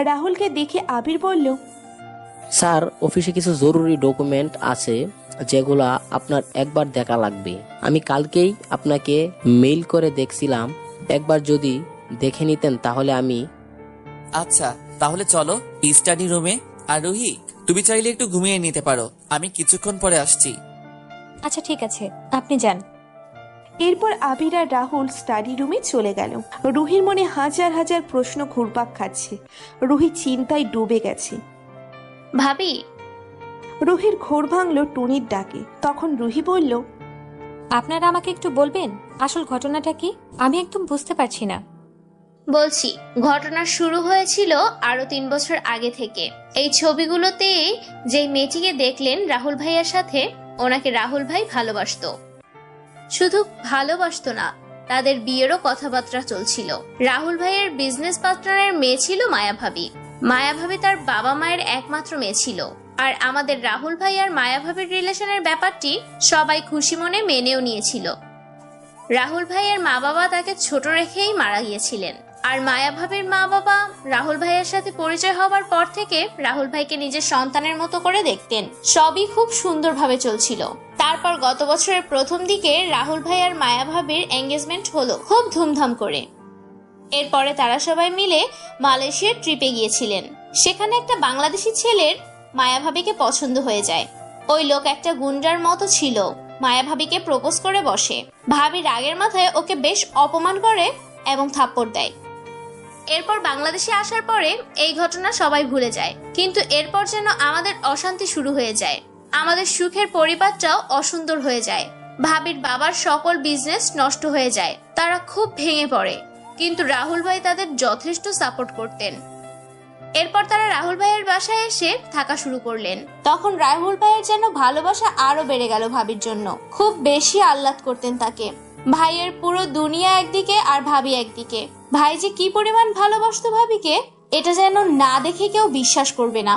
রাহুলকে দেখে আবির বলল, স্যার, অফিসে কিছু জরুরি ডকুমেন্ট আছে যেগুলা আপনার একবার দেখা লাগবে। আমি কালকেই আপনাকে মেইল করে দেখছিলাম, একবার যদি দেখে নিতেন তাহলে আমি। আচ্ছা তাহলে চলো স্টাডি রুমে। আর রুহি, তুমি চাইলে একটু ঘুমিয়ে নিতে পারো, আমি কিছুক্ষণ পরে আসছি। আচ্ছা ঠিক আছে, আপনি যান। এরপর আবির আর রাহুল স্টাডি রুমে চলে গেল। রুহির মনে হাজার হাজার প্রশ্ন ঘুরপাক খাচ্ছে। রুহি চিন্তায় ডুবে গেছে। ভাবি। রুহির ঘোর ভাঙল টুনির ডাকে। তখন রুহি বলল, আপনারা আমাকে একটু বলবেন আসল ঘটনাটা কি? আমি একদম বুঝতে পারছি না। বলছি, ঘটনা শুরু হয়েছিল আরো 3 বছর আগে থেকে। এই ছবিগুলোতে যেই মেয়েটিকে দেখলেন রাহুল ভাইয়ার সাথে, ওনাকে রাহুল ভাই ভালোবাসতো। শুধু ভালোবাসতো না, তাদের বিয়েরও কথাবার্তা চলছিল। রাহুল ভাইয়ের বিজনেস পার্টনারের মেয়ে ছিল মায়া ভাবি। মায়া ভাবি তার বাবা মায়ের একমাত্র মেয়ে ছিল। আর আমাদের রাহুল ভাই আর মায়া ভাবির রিলেশনের ব্যাপারটি সবাই খুশি মনে মেনেও নিয়েছিল। রাহুল ভাইয়ের মা বাবা তাকে ছোট রেখেই মারা গিয়েছিলেন। আর মায়া ভাবির মা বাবা রাহুল ভাইয়ের সাথে পরিচয় হওয়ার পর থেকে রাহুল ভাইকে নিজের সন্তানের মতো করে দেখতেন। সবই খুব সুন্দরভাবে চলছিল। তারপর গত বছরের প্রথম দিকে রাহুল ভাই আর মায়া ভাবির এঙ্গেজমেন্ট হলো খুব ধুমধাম করে। এরপরে তারা সবাই মিলে মালয়েশিয়ার ট্রিপে গিয়েছিলেন। সেখানে একটা বাংলাদেশি ছেলের মায়া ভাবিকে পছন্দ হয়ে যায়। ওই লোক একটা গুন্ডার মতো ছিল। মায়া ভাবিকে প্রপোজ করে বসে। ভাবি রাগের মাথায় ওকে বেশ অপমান করে এবং থাপ্পড় দেয়। এরপর বাংলাদেশে আসার পরে এই ঘটনা সবাই ভুলে যায়, কিন্তু এরপর যেন আমাদের অশান্তি শুরু হয়ে যায়। আমাদের সুখের পরিবারটাও অসুন্দর হয়ে যায়। ভাবির বাবার সকল বিজনেস নষ্ট হয়ে যায়, তারা খুব ভেঙে পড়ে। কিন্তু রাহুল ভাই তাদের যথেষ্ট সাপোর্ট করতেন। এরপর তারা রাহুল ভাইয়ের বাসায় এসে থাকা শুরু করলেন। তখন রাহুল ভাইয়ের যেন ভালোবাসা আরো বেড়ে গেল ভাবির জন্য। খুব বেশি আহ্লাদ করতেন তাকে। ভাইয়ের পুরো দুনিয়া একদিকে আর ভাবি একদিকে। ভাই যে কি পরিমাণ ভালোবাসতো ভাবিকে, এটা যেন না দেখে কেউ বিশ্বাস করবে না।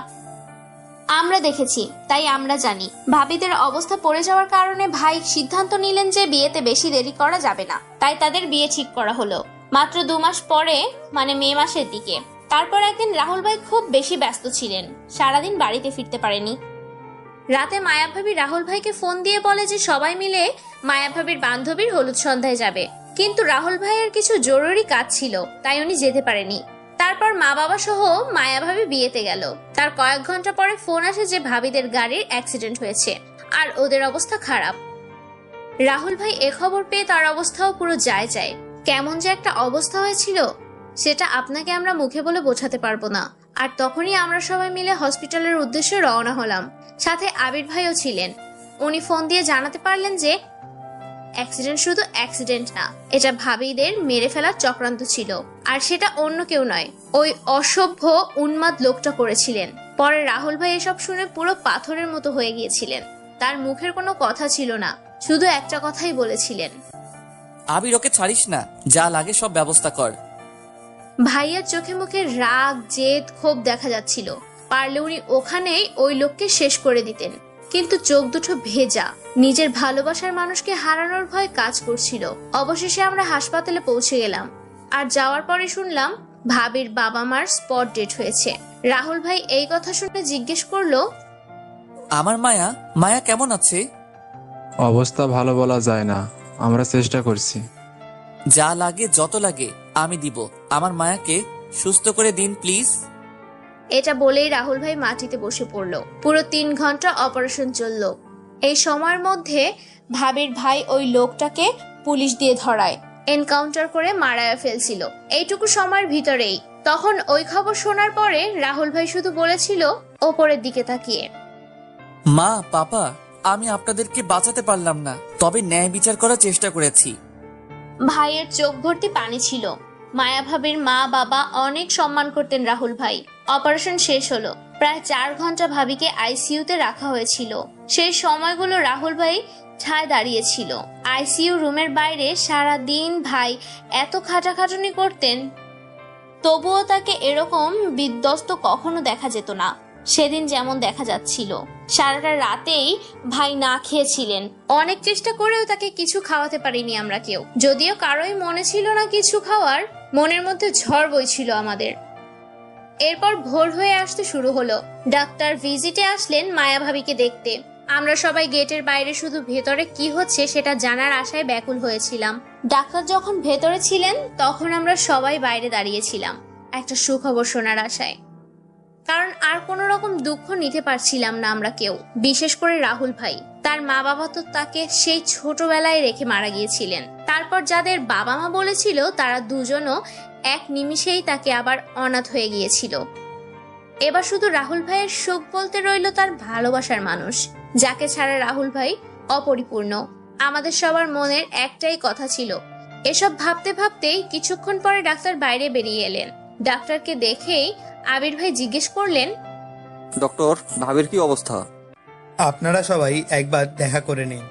আমরা দেখেছি, তাই আমরা জানি। ভাবিদের অবস্থা পড়ে যাওয়ার কারণে ভাই সিদ্ধান্ত নিলেন যে বিয়েতে বেশি দেরি করা যাবে না। তাই তাদের বিয়ে ঠিক করা হলো মাত্র 2 মাস পরে, মানে মে মাসের দিকে। তারপর একদিন রাহুল ভাই খুব বেশি ব্যস্ত ছিলেন, সারাদিন বাড়িতে ফিরতে পারেনি। রাতে মায়া ভাবি রাহুল ভাইকে ফোন দিয়ে বলে যে সবাই মিলে মায়া ভাবির বান্ধবীর হলুদ সন্ধ্যায় যাবে, কিন্তু রাহুল ভাইয়ের কিছু জরুরি কাজ ছিল, তাই উনি যেতে পারেনি। তারপর মা বাবা সহ মায়া ভাবি বিয়েতে গেল। তার কয়েক ঘন্টা পরে ফোন আসে যে ভাবিদের গাড়ির অ্যাক্সিডেন্ট হয়েছে আর ওদের অবস্থা খারাপ। রাহুল ভাই এ খবর পেয়ে তার অবস্থাও পুরো যায়। কেমন যে একটা অবস্থা হয়েছিল সেটা আপনাকে আমরা মুখে বলে বোঝাতে পারবো না। আর তখনই আমরা সবাই মিলে হসপিটালের উদ্দেশ্যে রওনা হলাম। সাথে আবির ভাইও ছিলেন। উনি ফোন দিয়ে জানাতে পারলেন যে অ্যাক্সিডেন্ট শুধু অ্যাক্সিডেন্ট না, এটা ভাবিদের মেরে ফেলার চক্রান্ত ছিল, আর সেটা অন্য কেউ নয়, ওই অসভ্য উন্মাদ লোকটা করেছিলেন। পরে রাহুল ভাই এসব শুনে পুরো পাথরের মতো হয়ে গিয়েছিলেন। তার মুখের কোনো কথা ছিল না, শুধু একটা কথাই বলেছিলেন, আবির ওকে ছাড়িস না, যা লাগে সব ব্যবস্থা কর। ভাইয়ার চোখে মুখে রাগ, জেদ, ক্ষোভ দেখা যাচ্ছিল। পারলে উনি ওখানেই ওই লোককে শেষ করে দিতেন, কিন্তু চোখ দুটো ভেজা। নিজের ভালোবাসার মানুষকে হারানোর ভয় কাজ করছিল। অবশেষে আমরা হাসপাতালে পৌঁছে গেলাম, আর যাওয়ার পরে শুনলাম ভাবির বাবা মার স্পট ডেট হয়েছে। রাহুল ভাই এই কথা শুনে জিজ্ঞেস করলো, আমার মায়া, মায়া কেমন আছে? অবস্থা ভালো বলা যায় না, আমরা চেষ্টা করছি। যা লাগে যত লাগে আমি দিব, আমার মায়াকে সুস্থ করে দিন প্লিজ। এটা বলেই রাহুল ভাই মাটিতে বসে পড়লো। পুরো 3 ঘন্টা অপারেশন চললো। এই সময়ের মধ্যে ভাবির ভাই ওই লোকটাকে পুলিশ দিয়ে ধরায়, এনকাউন্টার করে মারায়া ফেলছিল এইটুকু সময়ের ভিতরেই। তখন ওই খবর শোনার পরে রাহুল ভাই শুধু বলেছিল ওপরের দিকে তাকিয়ে, মা, পাপা, আমি আপনাদেরকে বাঁচাতে পারলাম না, তবে ন্যায় বিচার করার চেষ্টা করেছি। ভাইয়ের চোখ ভর্তি পানি ছিল। মায়া ভাবির মা বাবা অনেক সম্মান করতেন রাহুল ভাই। অপারেশন শেষ হলো। প্রায় 4 ঘন্টা ভাবিকে আইসিইউতে রাখা হয়েছিল। সেই সময়গুলো রাহুল ভাই ঠায় দাঁড়িয়েছিল। আইসিইউ রুমের বাইরে সারা দিন ভাই এত খাটাখাটুনি করতেন, তবুও তাকে এরকম বিধ্বস্ত কখনো দেখা যেত না। সেদিন যেমন দেখা যাচ্ছিল, সারাটা রাতেই ভাই না খেয়েছিলেন। অনেক চেষ্টা করেও তাকে কিছু খাওয়াতে পারিনি আমরা কেউ। যদিও কারোই মনে ছিল না কিছু খাওয়ার, মনের মধ্যে ঝড় বইছিল আমাদের। এরপর ভোর হয়ে আসতে শুরু হলো। ডাক্তার ভিজিটে আসলেন মায়া ভাবিকে দেখতে। আমরা সবাই গেটের বাইরে শুধু ভেতরে কি হচ্ছে সেটা জানার আশায় ব্যাকুল হয়েছিলাম। ডাক্তার যখন ভেতরে ছিলেন তখন আমরা সবাই বাইরে দাঁড়িয়েছিলাম একটা সুখবর শোনার আশায়। কারণ আর কোনো রকম দুঃখ নিতে পারছিলাম না আমরা কেউ, বিশেষ করে রাহুল ভাই। তার মা বাবা তো তাকে সেই ছোটবেলায় রেখে মারা গিয়েছিলেন। তারপর যাদের বাবা মা বলেছিল তারা দুজনও এক নিমিষেই তাকে আবার অনাথ হয়ে গিয়েছিল। এবার শুধু রাহুল ভাইয়ের সুখ বলতে রইল তার ভালোবাসার মানুষ, যাকে ছাড়া রাহুল ভাই অপরিপূর্ণ। আমাদের সবার মনের একটাই কথা ছিল। এসব ভাবতে ভাবতেই কিছুক্ষণ পরে ডাক্তার বাইরে বেরিয়ে এলেন। ডাক্তারকে দেখেই আবির ভাই জিজ্ঞেস করলেন, ডক্টর, ভাবির কি অবস্থা? আপনারা সবাই একবার দেখা করে নিন,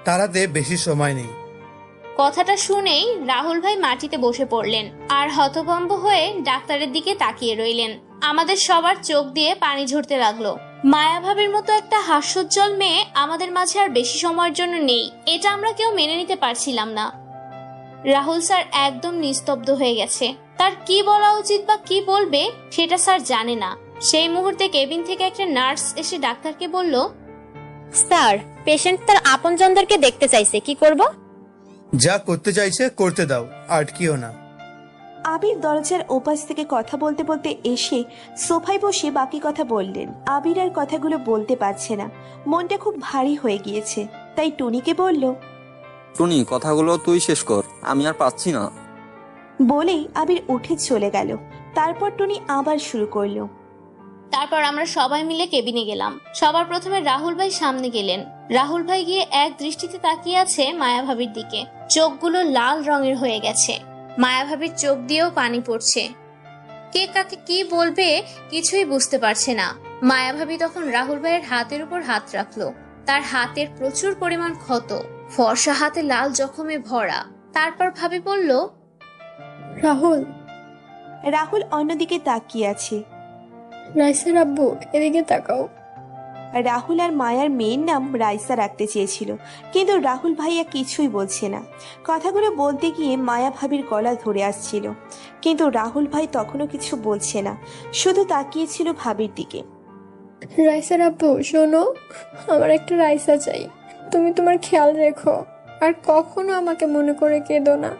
তারাতে বেশি সময় নেই। কথাটা শুনেই রাহুল ভাই মাটিতে বসে পড়লেন আর হতভম্ব হয়ে ডাক্তারের দিকে তাকিয়ে রইলেন। আমাদের সবার চোখ দিয়ে পানি ঝরতে লাগলো। মায়া ভাবির মতো একটা হাস্যোজ্জ্বল মেয়ে আমাদের মাঝে আর বেশি সময়ের জন্য নেই, এটা আমরা কেউ মেনে নিতে পারছিলাম না। রাহুল স্যার একদম নিস্তব্ধ হয়ে গেছে। তার কি বলা উচিত বা কি বলবে সেটা স্যার জানে না। সেই মুহূর্তে কেবিন থেকে একটা নার্স এসে ডাক্তারকে বলল, স্যার, পেশেন্ট তার আপনজনদেরকে দেখতে চাইছে, কি করব? যা করতে চাইছে করতে দাও, আটকিও না। আবির দরজার ওপাশ থেকে কথা বলতে বলতে এসে সোফায় বসে বাকি কথা বললেন। আবির আর কথাগুলো বলতে পারছে না, মনটা খুব ভারী হয়ে গিয়েছে। তাই টুনিকে বলল। টুনি, কথাগুলো তুই শেষ কর, আমি আর পাচ্ছি না। বলেই আবির উঠে চলে গেল। তারপর টুনি আবার শুরু করলো। তারপর আমরা সবাই মিলে কেবিনে গেলাম। সবার প্রথমে রাহুল ভাই সামনে গেলেন। রাহুল ভাই গিয়ে এক দৃষ্টিতে তাকিয়ে আছে মায়া ভাবির দিকে। চোখগুলো লাল রঙের হয়ে গেছে। মায়া ভাবির চোখ দিয়েও পানি পড়ছে। কে কাকে কি বলবে কিছুই বুঝতে পারছে না। মায়া ভাবি তখন রাহুল ভাইয়ের হাতের উপর হাত রাখলো। তার হাতের প্রচুর পরিমাণ ক্ষত, ফর্সা হাতে লাল জখমে ভরা। তারপর ভাবি বলল, রাহুল। রাহুল অন্যদিকে তাকিয়ে আছে। রাইসার আব্বু, এদিকে তাকাও। রাহুল আর মায়ার মেয়ের নাম রাইসা রাখতে চেয়েছিল, কিন্তু রাহুল ভাইয়া কিছুই বলছে না। কথাগুলো বলতে গিয়ে মায়া ভাবির গলা ধরে আসছিল, কিন্তু রাহুল ভাই তখনও কিছু বলছে না, শুধু তাকিয়েছিল ভাবির দিকে। রাইসার আব্বু শোনো, আমার একটা রাইসা চাই। তুমি তোমার খেয়াল রেখো, আর কখনো আমাকে মনে করে কেঁদো না।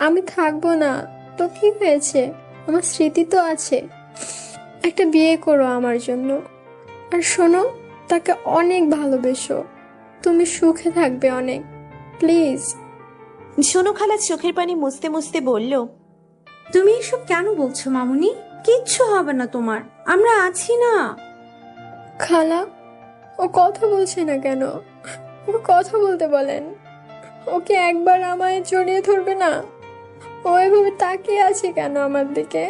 আমি থাকবো না তো কি হয়েছে, আমার স্মৃতি তো আছে। একটা বিয়ে করো আমার জন্য, আর শোনো, তাকে অনেক ভালোবেসো। তুমি সুখে থাকবে অনেক, প্লিজ। ঝুনু খালা চোখের পানি মুছতে মুছতে বলল, তুমি এসব কেন বলছো মামুনি? কিচ্ছু হবে না তোমার, আমরা আছি না। খালা, ও কথা বলছে না কেন? ওকে কথা বলতে বলেন। ওকে একবার আমায় জড়িয়ে ধরবে না? ও এভাবে তাকিয়ে আছে কেন আমার দিকে?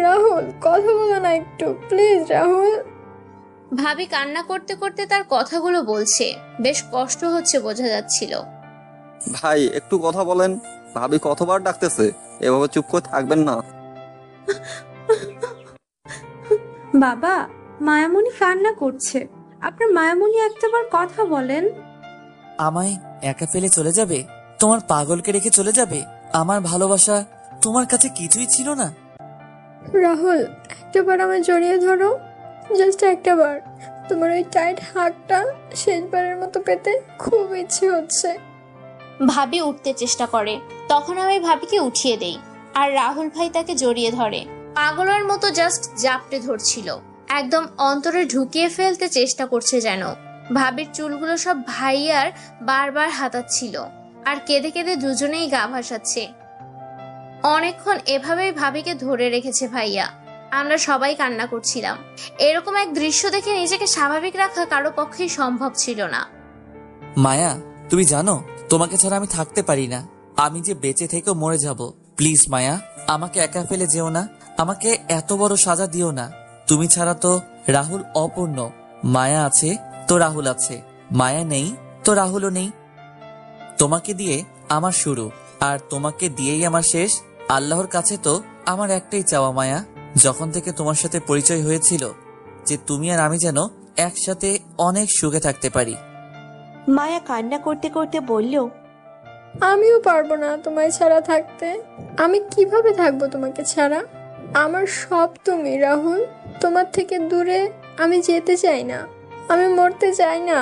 রাহুল, কথা বলো না একটু, প্লিজ রাহুল। ভাবি কান্না করতে করতে তার কথাগুলো বলছে। বেশ কষ্ট হচ্ছে বোঝা যাচ্ছিল। ভাই একটু কথা বলেন, ভাবি কতবার ডাকতেছে, এভাবে চুপ করে থাকবেন না। বাবা, মায়ামণি কান্না করছে, আপনার মায়ামণি একটাবার কথা বলেন। আমায় একা ফেলে চলে যাবে? তোমার পাগলকে রেখে চলে যাবে? আমার ভালোবাসা তোমার কাছে কিছুই ছিল না? রাহুল, একটাবার আমায় জড়িয়ে ধরো, জাস্ট একটাবার। তোমার ওই টাইট হাতটা শেষবারের মতো পেতে খুব ইচ্ছে হচ্ছে। ভাবি উঠতে চেষ্টা করে, তখন আমি ভাবিকে উঠিয়ে দেই, আর রাহুল ভাই তাকে জড়িয়ে ধরে। পাগলের মতো জাস্ট জাপটে ধরছিল, একদম অন্তরে ঢুকিয়ে ফেলতে চেষ্টা করছে যেন। ভাবির চুলগুলো সব ভাইয়ার বারবার হাতাচ্ছিল, আর কেঁদে কেঁদে দুজনেই গা ভাসাচ্ছে। অনেকক্ষণ এভাবেই ভাবিকে ধরে রেখেছে ভাইয়া। আমরা সবাই কান্না করছিলাম। এরকম এক দৃশ্য দেখে নিজেকে স্বাভাবিক রাখা কারো পক্ষেই সম্ভব ছিল না। মায়া, তুমি জানো তোমাকে ছাড়া আমি থাকতে পারি না। আমি যে বেঁচে থেকেও মরে যাব। প্লিজ মায়া, আমাকে একা ফেলে যেও না। আমাকে এত বড় সাজা দিও না। তুমি ছাড়া তো রাহুল অপূর্ণ। মায়া আছে তো রাহুল আছে, মায়া নেই তো রাহুলও নেই। তোমাকে দিয়ে আমার শুরু, আর তোমাকে দিয়েই আমার শেষ। আল্লাহর কাছে তো আমার একটাই চাওয়া মায়া, যখন থেকে তোমার সাথে পরিচয় হয়েছিল, যে তুমি আর আমি যেন একসাথে অনেক সুখে থাকতে পারি। মায়া কান্না করতে করতে বলল, আমিও পারবো না তোমায় ছাড়া থাকতে। আমি কিভাবে থাকবো তোমাকে ছাড়া? আমার সব তুমি রাহুল। তোমার থেকে দূরে আমি যেতে চাই না। আমি মরতে চাই না,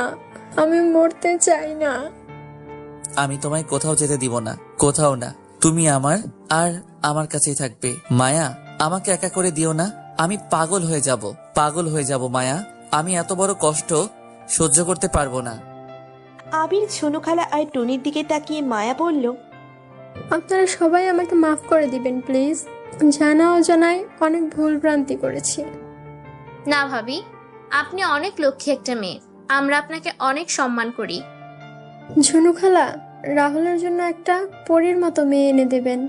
আমি মরতে চাই না। আমি তোমায় কোথাও যেতে দিব না, কোথাও না। তুমি আমার আর আমার কাছেই থাকবে। মায়া, আমাকে একা করে দিও না। আমি পাগল হয়ে যাব, পাগল হয়ে যাব মায়া। আমি এত বড় কষ্ট সহ্য করতে পারবো না। আবির, ঝুনু খালা আর টুনির দিকে তাকিয়ে মায়া বলল, আপনারা সবাই আমাকে মাফ করে দিবেন প্লিজ। জানা অজানায় অনেক ভুল ভ্রান্তি করেছি। না ভাবি, আপনি অনেক লক্ষ্মী একটা মেয়ে। আমরা আপনাকে অনেক সম্মান করি। ঝুনু খালা, রাহুলের জন্য একটা পরীর মতো মেয়ে এনে দেবেন।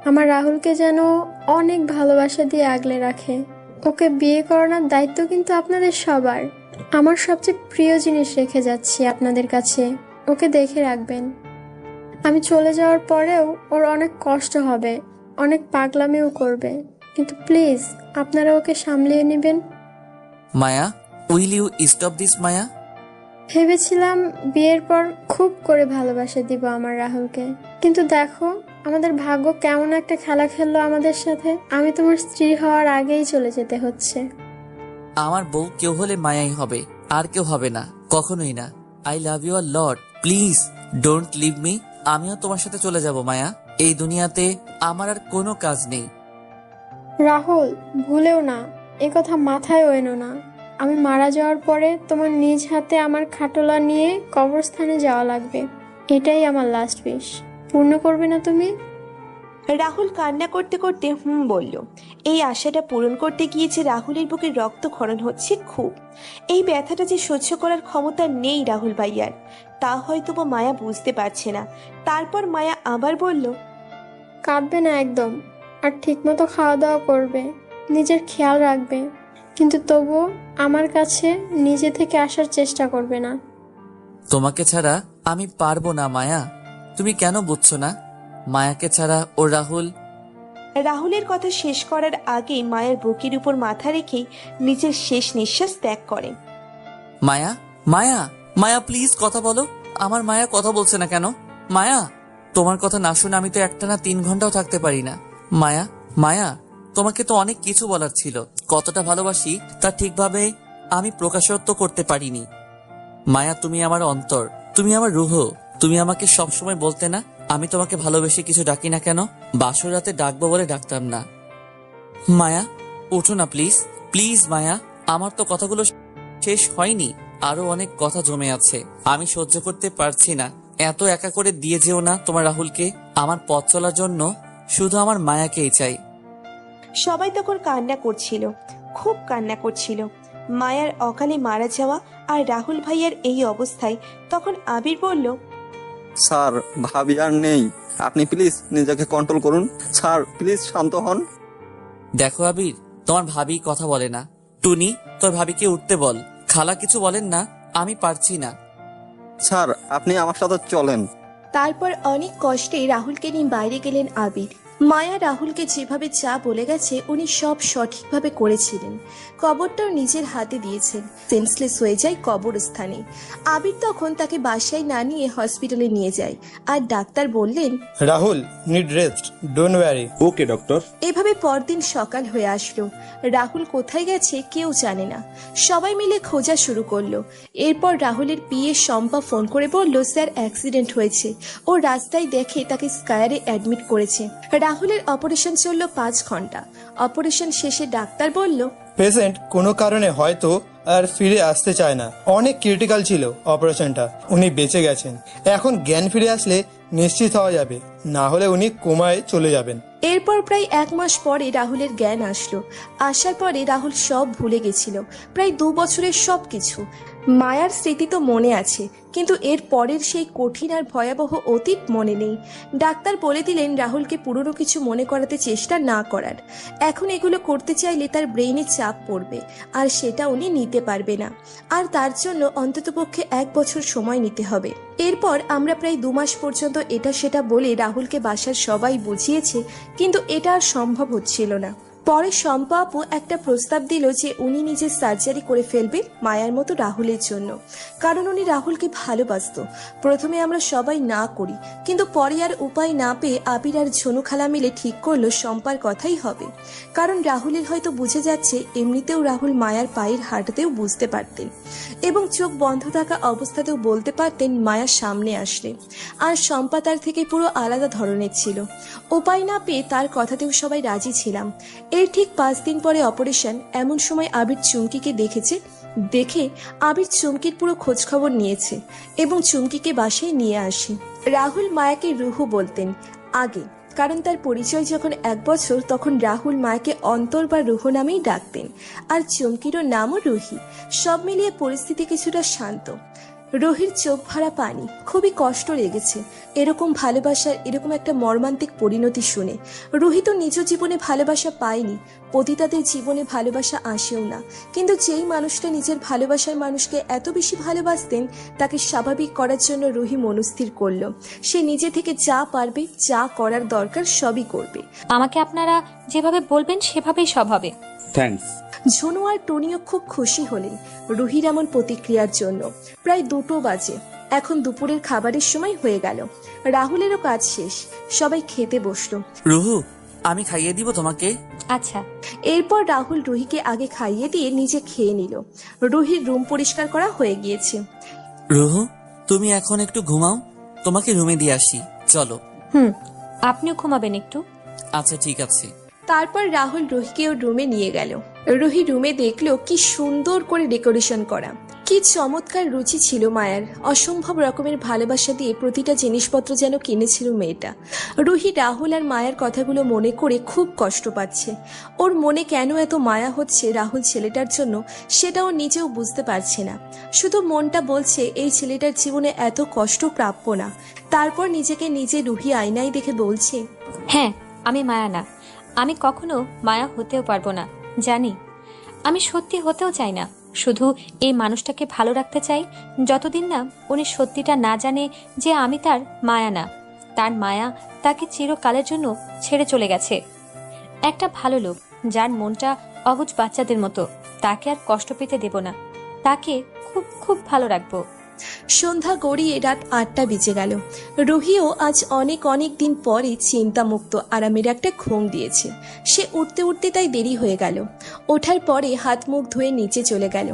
আমার রাহুলকে যেন অনেক ভালোবাসা দিয়ে আগলে রাখে। ওকে বিয়ে করানোর দায়িত্ব কিন্তু আপনাদের সবার। আমার সবচেয়ে প্রিয় জিনিস রেখে যাচ্ছি আপনাদের কাছে, ওকে দেখে রাখবেন। আমি চলে যাওয়ার পরেও ওর অনেক কষ্ট হবে, অনেক পাগলামিও করবে, কিন্তু প্লিজ আপনারা ওকে সামলিয়ে নেবেন। মায়া, উইল ইউ স্টপ দিস মায়া? ভেবেছিলাম বিয়ের পর খুব করে ভালোবাসা দিব আমার রাহুলকে, কিন্তু দেখো আমাদের ভাগ্য কেমন একটা খেলা খেললো আমাদের সাথে। আমি তোমার স্ত্রী হওয়ার আগেই চলে যেতে হচ্ছে। আমার বউ কেউ হলে মায়াই হবে, আর কেউ হবে না, কখনোই না। I love you a lot, please don't leave me. আমিও তোমার সাথে চলে যাব মায়া। এই দুনিয়াতে আমার আর কোনো কাজ নেই। রাহুল, ভুলেও না এ কথা মাথায় এনো না। আমি মারা যাওয়ার পরে তোমার নিজ হাতে আমার খাটোলা নিয়ে কবরস্থানে যাওয়া লাগবে। এটাই আমার লাস্ট উইশ। পূর্ণ করবে না তুমি? রাহুল কান্না করতে করতে বলল। এই আশাটা পূরণ করতে গিয়েছে রাহুলের বুকে রক্তক্ষরণ হচ্ছে খুব। এই ব্যথাটা যে সহ্য করার ক্ষমতা নেই রাহুল ভাইয়ার, তা হয়তো বা মায়া বুঝতে পারছে না। তারপর মায়া আবার বলল, কাঁদবে না একদম, আর ঠিকমতো খাওয়া দাওয়া করবে, নিজের খেয়াল রাখবে, কিন্তু তবুও আমার কাছে নিজে থেকে আসার চেষ্টা করবে না। তোমাকে ছাড়া আমি পারবো না মায়া, তুমি কেন বুঝছো না? মায়াকে ছাড়া ও রাহুলের কথা শেষ করার আগেই মায়ের বুকের উপর মাথা রেখেই নিজের শেষ নিঃশ্বাস ত্যাগ করে। মায়া, মায়া, মায়া প্লিজ কথা বলো। আমার মায়া কথা বলছে না কেন? মায়া, তোমার কথা না শুনে আমি তো একটানা 3 ঘন্টাও থাকতে পারি না। মায়া, মায়া, তোমাকে তো অনেক কিছু বলার ছিল। কতটা ভালোবাসি তা ঠিকভাবে আমি প্রকাশত্ব করতে পারিনি। মায়া, তুমি আমার অন্তর, তুমি আমার রুহ। তুমি আমাকে সবসময় বলতে না আমি তোমাকে ভালোবেসে কিছু ডাকি না কেন? বাসর রাতে ডাকবো বলে ডাকতাম না। মায়া, ওঠো না প্লিজ, প্লিজ মায়া। আমার তো কথাগুলো শেষ হয়নি, আরো অনেক কথা জমে আছে। আমি সহ্য করতে পারছি না। এত একা করে দিয়ে যেও না তোমার রাহুলকে। আমার পথ চলার জন্য শুধু আমার মায়াকেই চাই। সবাই তখন কান্না করছিল, খুব কান্না করছিল। মায়ার অকালে মারা যাওয়া আর রাহুল ভাইয়ার এই অবস্থায়। তখন আবির বলল, স্যার, ভাবি আর নেই, আপনি প্লিজ নিজেকে কন্ট্রোল করুন। স্যার প্লিজ শান্ত হন। দেখো আবির, তোমার ভাবি কথা বলে না। টুনি, তোর ভাবিকে উঠতে বল। খালা কিছু বলেন না, আমি পারছি না। স্যার আপনি আমার সাথে চলেন। তারপর অনেক কষ্টে রাহুলকে নিয়ে বাইরে গেলেন আবির। মায়া রাহুলকে যেভাবে যা বলে গেছে উনি সব সঠিকভাবে করেছিলেন। কবরটাও নিজের হাতে দিয়েছেন। সেন্সলেস হয়ে যায় কবরস্থানে। আবির তখন তাকে বাসায় না নিয়ে হসপিটালে নিয়ে যায়, আর ডাক্তার বললেন, Rahul need rest, don't worry. Okay doctor. এভাবে পরদিন সকাল হয়ে আসলো। রাহুল কোথায় গেছে কেউ জানে না। সবাই মিলে খোঁজা শুরু করলো। এরপর রাহুলের পিএ শম্পা ফোন করে বলল, স্যার অ্যাক্সিডেন্ট হয়েছে। ও রাস্তায় দেখে তাকে স্কায়ারে অ্যাডমিট করেছে। রাহুলের অপারেশন চলল 5 ঘন্টা। অপারেশন শেষে ডাক্তার বলল, পেশেন্ট কোনো কারণে হয়তো আর ফিরে আসতে চায় না। অনেক ক্রিটিক্যাল ছিল অপারেশনটা, উনি বেঁচে গেছেন। এখন জ্ঞান ফিরে আসলে নিশ্চিত হওয়া যাবে, না হলে উনি কোমায় চলে যাবেন। এরপর প্রায় 1 মাস পরে রাহুলের জ্ঞান আসলো। আসার পরে রাহুল সব ভুলে গেছিল, প্রায় 2 বছরের সব কিছু। মায়ার স্মৃতি তো মনে আছে, কিন্তু এর পরের সেই কঠিন আর ভয়াবহ অতীত মনে নেই। ডাক্তার বলে দিলেন রাহুলকে পুরনো কিছু মনে করাতে চেষ্টা না করার। এখন এগুলো করতে চাইলে তার ব্রেইনে চাপ পড়বে, আর সেটা উনি নিতে পারবে না। আর তার জন্য অন্ততপক্ষে 1 বছর সময় নিতে হবে। এরপর আমরা প্রায় 2 মাস পর্যন্ত এটা সেটা বলে রাহুলকে বাসার সবাই বুঝিয়েছে, কিন্তু এটা আর সম্ভব হচ্ছিল না। পরে শম্পা আপু একটা প্রস্তাব দিল যে উনি নিজে সার্জারি করে ফেলবে মায়ার মতো রাহুলের জন্য, কারণ উনি রাহুলকে ভালোবাসতো। প্রথমে আমরা সবাই না করি, কিন্তু পরে আর উপায় না পেয়ে আবির আর ঝনু খালা মিলে ঠিক করলো শম্পার কথাই হবে। কারণ রাহুলের হয়তো বুঝে যাচ্ছে এমনিতেও রাহুল মায়ার পায়ের হাঁটতেও বুঝতে পারতেন, এবং চোখ বন্ধ থাকা অবস্থাতেও বলতে পারতেন মায়া সামনে আসলে। আর শম্পা তার থেকে পুরো আলাদা ধরনের ছিল। উপায় না পেয়ে তার কথাতেও সবাই রাজি ছিলাম। এর ঠিক 5 দিন পরে অপারেশন। এমন সময় আবির চুমকিকে দেখেছে। দেখে আবির চুমকির পুরো খোঁজ খবর নিয়েছে এবং চুমকিকে বাসায় নিয়ে আসে। রাহুল মায়াকে রুহু বলতেন আগে, কারণ তার পরিচয় যখন 1 বছর তখন রাহুল মায়াকে অন্তর বা রুহু নামেই ডাকতেন, আর চুমকিরও নামও রুহি। সব মিলিয়ে পরিস্থিতি কিছুটা শান্ত। রুহির চোখ ভরা পানি, খুবই কষ্ট লেগেছে এরকম ভালোবাসার এরকম একটা মর্মান্তিক পরিণতি শুনে। রুহি তো নিজ জীবনে ভালোবাসা পায়নি, পতিতাদের জীবনে ভালোবাসা আসেও না, কিন্তু যেই মানুষটা নিজের ভালোবাসার মানুষকে এত বেশি ভালোবাসতেন তাকে স্বাভাবিক করার জন্য রুহি মনস্থির করলো সে নিজে থেকে যা পারবে, যা করার দরকার সবই করবে। আমাকে আপনারা যেভাবে বলবেন সেভাবেই সব হবে। থ্যাঙ্কস। ঝনু আর টনিও খুব খুশি হলেন রুহির এমন প্রতিক্রিয়ার জন্য। প্রায় 2টো বাজে। এখন দুপুরের খাবারের সময় হয়ে গেল। রাহুলেরও কাজ শেষ। সবাই খেতে বসলো। রুহু, আমি খাইয়ে দিব তোমাকে। আচ্ছা। এরপর রাহুল রুহিকে আগে খাইয়ে দিয়ে নিজে খেয়ে নিল। রুহির রুম পরিষ্কার করা হয়ে গিয়েছে। রুহু, তুমি এখন একটু ঘুমাও, তোমাকে রুমে দিয়ে আসি, চলো। আপনিও ঘুমাবেন একটু? আচ্ছা ঠিক আছে। তারপর রাহুল রুহিকে ওর রুমে নিয়ে গেল। রুহি রুমে দেখলো কি সুন্দর করে ডেকোরেশন করা, কি চমৎকার রুচি ছিল মায়ার। অসম্ভব রকমের ভালোবাসা দিয়ে প্রতিটা জিনিসপত্র যেন কিনেছিল মেয়েটা। রুহি রাহুল আর মায়ার কথাগুলো মনে করে খুব কষ্ট পাচ্ছে। ওর মনে কেন এত মায়া হচ্ছে রাহুল ছেলেটার জন্য সেটাও নিজেও বুঝতে পারছে না। শুধু মনটা বলছে এই ছেলেটার জীবনে এত কষ্ট প্রাপ্য না। তারপর নিজেকে নিজে রুহি আয়নায় দেখে বলছে, হ্যাঁ, আমি মায়া না, আমি কখনো মায়া হতেও পারবো না। জানি আমি সত্যি হতেও চাই না, শুধু এই মানুষটাকে ভালো রাখতে চাই যতদিন না উনি সত্যিটা না জানে যে আমি তার মায়া না। তার মায়া তাকে চিরকালের জন্য ছেড়ে চলে গেছে। একটা ভালো লোক যার মনটা অবুঝ বাচ্চাদের মতো, তাকে আর কষ্ট পেতে দেব না, তাকে খুব খুব ভালো রাখবো। সন্ধ্যা গড়িয়ে রাত 8টা বেজে গেল। রুহিও আজ অনেক অনেক দিন পরে চিন্তামুক্ত আরামের একটা ঘুম দিয়েছে। সে উঠতে উঠতে তাই দেরি হয়ে গেল। ওঠার পরে হাত মুখ ধুয়ে নিচে চলে গেল।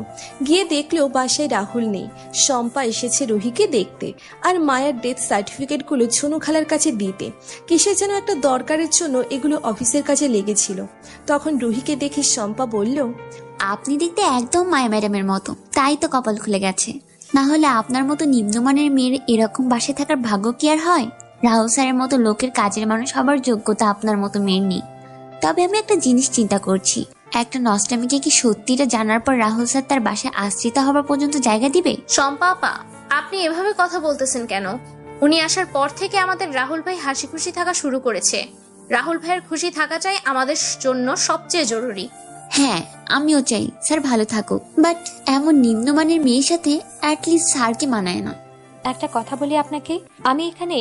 গিয়ে দেখলো বাসায় রাহুল নেই। শম্পা এসেছে রুহিকে দেখতে আর মায়ের ডেথ সার্টিফিকেটগুলো ঝুনু খালার কাছে দিতে। কিসের যেন একটা দরকারের জন্য এগুলো অফিসের কাছে লেগেছিল। তখন রুহিকে দেখে শম্পা বলল, আপনি দেখতে একদম মায়া ম্যাডামের মতো, তাই তো কপাল খুলে গেছে। না হলে আপনার মতো নিম্নমানের মেয়ের এরকম বাসে থাকার ভাগ্য কি আর হয়? রাহুল স্যারের মতো লোকের কাজের মানুষ হবার যোগ্যতা আপনার মতো মেয়ের নেই। তবে আমি একটা জিনিস চিন্তা করছি, একটা নষ্টামিকে কি সত্যিটা জানার পর রাহুল স্যার তার বাসায় আশ্রিত হবার পর্যন্ত জায়গা দিবে? শম্পা আপা, আপনি এভাবে কথা বলতেছেন কেন? উনি আসার পর থেকে আমাদের রাহুল ভাই হাসি খুশি থাকা শুরু করেছে। রাহুল ভাইয়ের খুশি থাকাটাই আমাদের জন্য সবচেয়ে জরুরি। হ্যাঁ, আমিও চাই স্যার ভালো থাকুক, বাট এমন নিম্নমানের মেয়ের সাথে অ্যাটলিস্ট স্যারকে মানায় না। একটা কথা বলি আপনাকে, আমি এখানে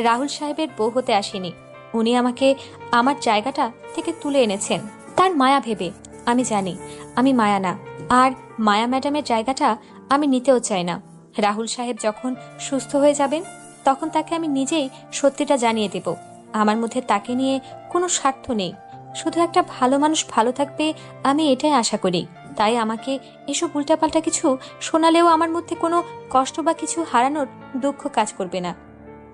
রাহুল সাহেবের বউ হতে আসিনি। উনি আমাকে আমার জায়গাটা থেকে তুলে এনেছেন তার মায়া ভেবে। আমি জানি আমি মায়া না, আর মায়া ম্যাডামের জায়গাটা আমি নিতেও চাই না। রাহুল সাহেব যখন সুস্থ হয়ে যাবেন তখন তাকে আমি নিজেই সত্যিটা জানিয়ে দেব। আমার মধ্যে তাকে নিয়ে কোনো স্বার্থ নেই, শুধু একটা ভালো মানুষ ভালো থাকবে আমি এটাই আশা করি। তাই আমাকে এসব উল্টাপাল্টা কিছু শোনালেও আমার মধ্যে কোনো কষ্ট বা কিছু হারানোর দুঃখ কাজ করবে না।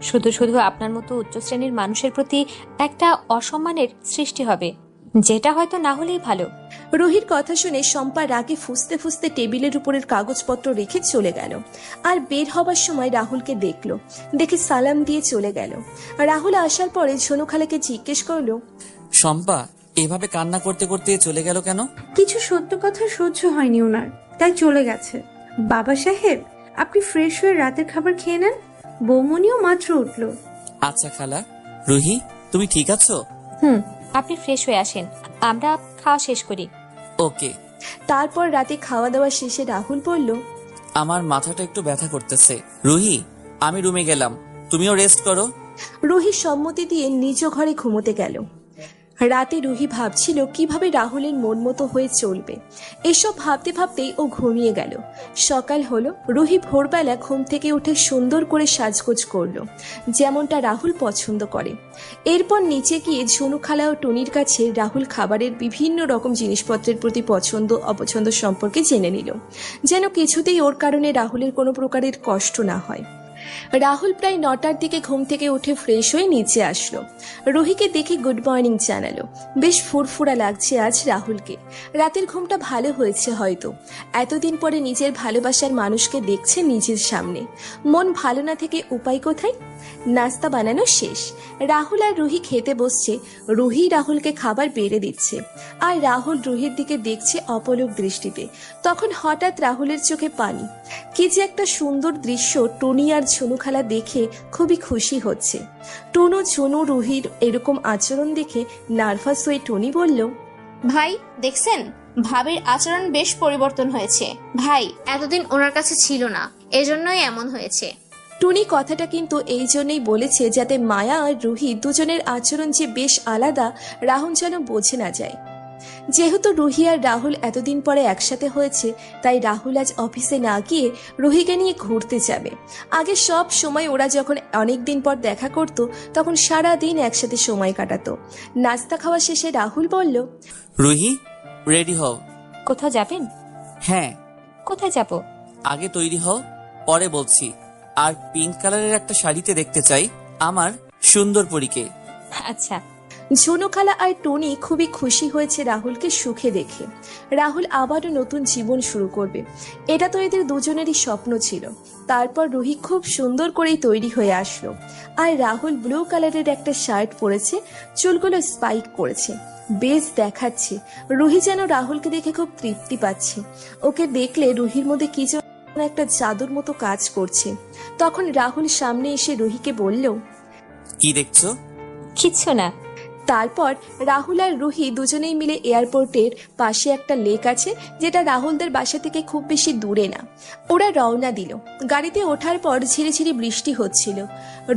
শুধু শুধু আপনার মতো উচ্চ শ্রেণীর মানুষের প্রতি একটা অসম্মানের সৃষ্টি হবে, যেটা হয়তো না হলেই ভালো। রুহির কথা শুনে শম্পা রাগে ফুসতে ফুসতে টেবিলের উপরের কাগজপত্র রেখে চলে গেল। আর বের হবার সময় রাহুলকে দেখলো, দেখে সালাম দিয়ে চলে গেল। রাহুল আসার পরে ঝনু খালাকে জিজ্ঞেস করলো, শম্পা এভাবে কান্না করতে করতে চলে গেল কেন? কিছু সত্য কথা সহ্য হয়নি ওনার, তাই চলে গেছে। বাবা সাহেব, আপনি ফ্রেশ হয়ে রাতের খাবার খেয়ে নেন, বৌমনিও মাত্র উঠলো। আচ্ছা খালা। রুহি, তুমি ঠিক আছো? আপনি ফ্রেশ হয়ে আসেন, আমরা খাওয়া শেষ করি। ওকে। তারপর রাতে খাওয়া দাওয়া শেষে রাহুল বলল, আমার মাথাটা একটু ব্যথা করতেছে। রুহি, আমি রুমে গেলাম, তুমিও রেস্ট করো। রুহি সম্মতি দিয়ে নিজ ঘরে ঘুমোতে গেল। রাতে রুহি ভাবছিল কিভাবে রাহুলের মন মতো হয়ে চলবে। এসব ভাবতে ভাবতেই ও ঘুমিয়ে গেল। সকাল হলো। রুহি ভোরবেলা ঘুম থেকে উঠে সুন্দর করে সাজগোজ করলো, যেমনটা রাহুল পছন্দ করে। এরপর নিচে গিয়ে ঝুনু খালা ও টুনির কাছে রাহুল খাবারের বিভিন্ন রকম জিনিসপত্রের প্রতি পছন্দ অপছন্দ সম্পর্কে জেনে নিল, যেন কিছুতেই ওর কারণে রাহুলের কোনো প্রকারের কষ্ট না হয়। রাহুল প্রায় 9টার দিকে ঘুম থেকে উঠে ফ্রেশ হয়ে নিচে আসলো। রুহিকে দেখে গুড মর্নিং জানালো। বেশ ফুরফুরা লাগছে আজ রাহুলকে। রাতের ঘুমটা ভালো হয়েছে হয়তো। এতদিন পরে নিজের ভালোবাসার মানুষকে দেখছে নিজের সামনে। মন ভালো না থেকে উপায় কোথায়? নাস্তা বানানো শেষ। রাহুল আর রুহি খেতে বসছে। রুহি রাহুলকে খাবার বেড়ে দিচ্ছে, আর রাহুল রুহির দিকে দেখছে অপলক দৃষ্টিতে। তখন হঠাৎ রাহুলের চোখে পানি। কি যে একটা সুন্দর দৃশ্য টুনি আর ঝুনু খালা দেখে খুবই খুশি হচ্ছে। টুনু ঝুনু রুহির এরকম আচরণ দেখে নার্ভাস হয়ে টুনি বলল, ভাই দেখছেন, ভাবির আচরণ বেশ পরিবর্তন হয়েছে। ভাই এতদিন ওনার কাছে ছিল না, এজন্যই এমন হয়েছে। টুনি কথাটা কিন্তু এই জন্যই বলেছে যাতে মায়া আর রুহি দুজনের আচরণ যে বেশ আলাদা রাহুল যেন বোঝে না যায়। যেহেতু রুহি আর রাহুল এতদিন পরে একসাথে হয়েছে, তাই রাহুল আজ অফিসে না গিয়ে রুহিকে নিয়ে ঘুরতে যাবে। আগে সব সময় ওরা যখন অনেকদিন পর দেখা করত তখন সারা দিন একসাথে সময় কাটাতো। নাস্তা খাওয়া শেষে রাহুল বলল, রুহি, রেডি হও। কোথাও যাবেন? হ্যাঁ। কোথায় যাব? আগে তৈরি হও, পরে বলছি। আর পিঙ্ক কালারের একটা শাড়িতে দেখতে চাই আমার সুন্দর পরীকে। আচ্ছা। ঝুনুখালা আর টনি খুবই খুশি হয়েছে রাহুলকে সুখে দেখে। রাহুল আবারও নতুন জীবন শুরু করবে, এটা তো এদের দুজনেরই স্বপ্ন ছিল। তারপর রুহি খুব সুন্দর করেই তৈরি হয়ে আসলো, আর রাহুল ব্লু কালারের একটা শার্ট পরেছে, চুলগুলো স্পাইক করেছে, বেশ দেখাচ্ছে। রুহি যেন রাহুলকে দেখে খুব তৃপ্তি পাচ্ছে। ওকে দেখলে রুহির মধ্যে কি যেন একটা জাদুর মতো কাজ করছে। তখন রাহুল সামনে এসে রুহিকে বলল, কি দেখছো? কিচ্ছু না। তারপর রাহুল আর রুহি দুজনেই মিলে এয়ারপোর্টের পাশে একটা লেক আছে, যেটা রাহুলদের বাসা থেকে খুব বেশি দূরে না। ওরা রওনা দিল। গাড়িতে ওঠার পর ঝিরিঝিরি বৃষ্টি হচ্ছিল।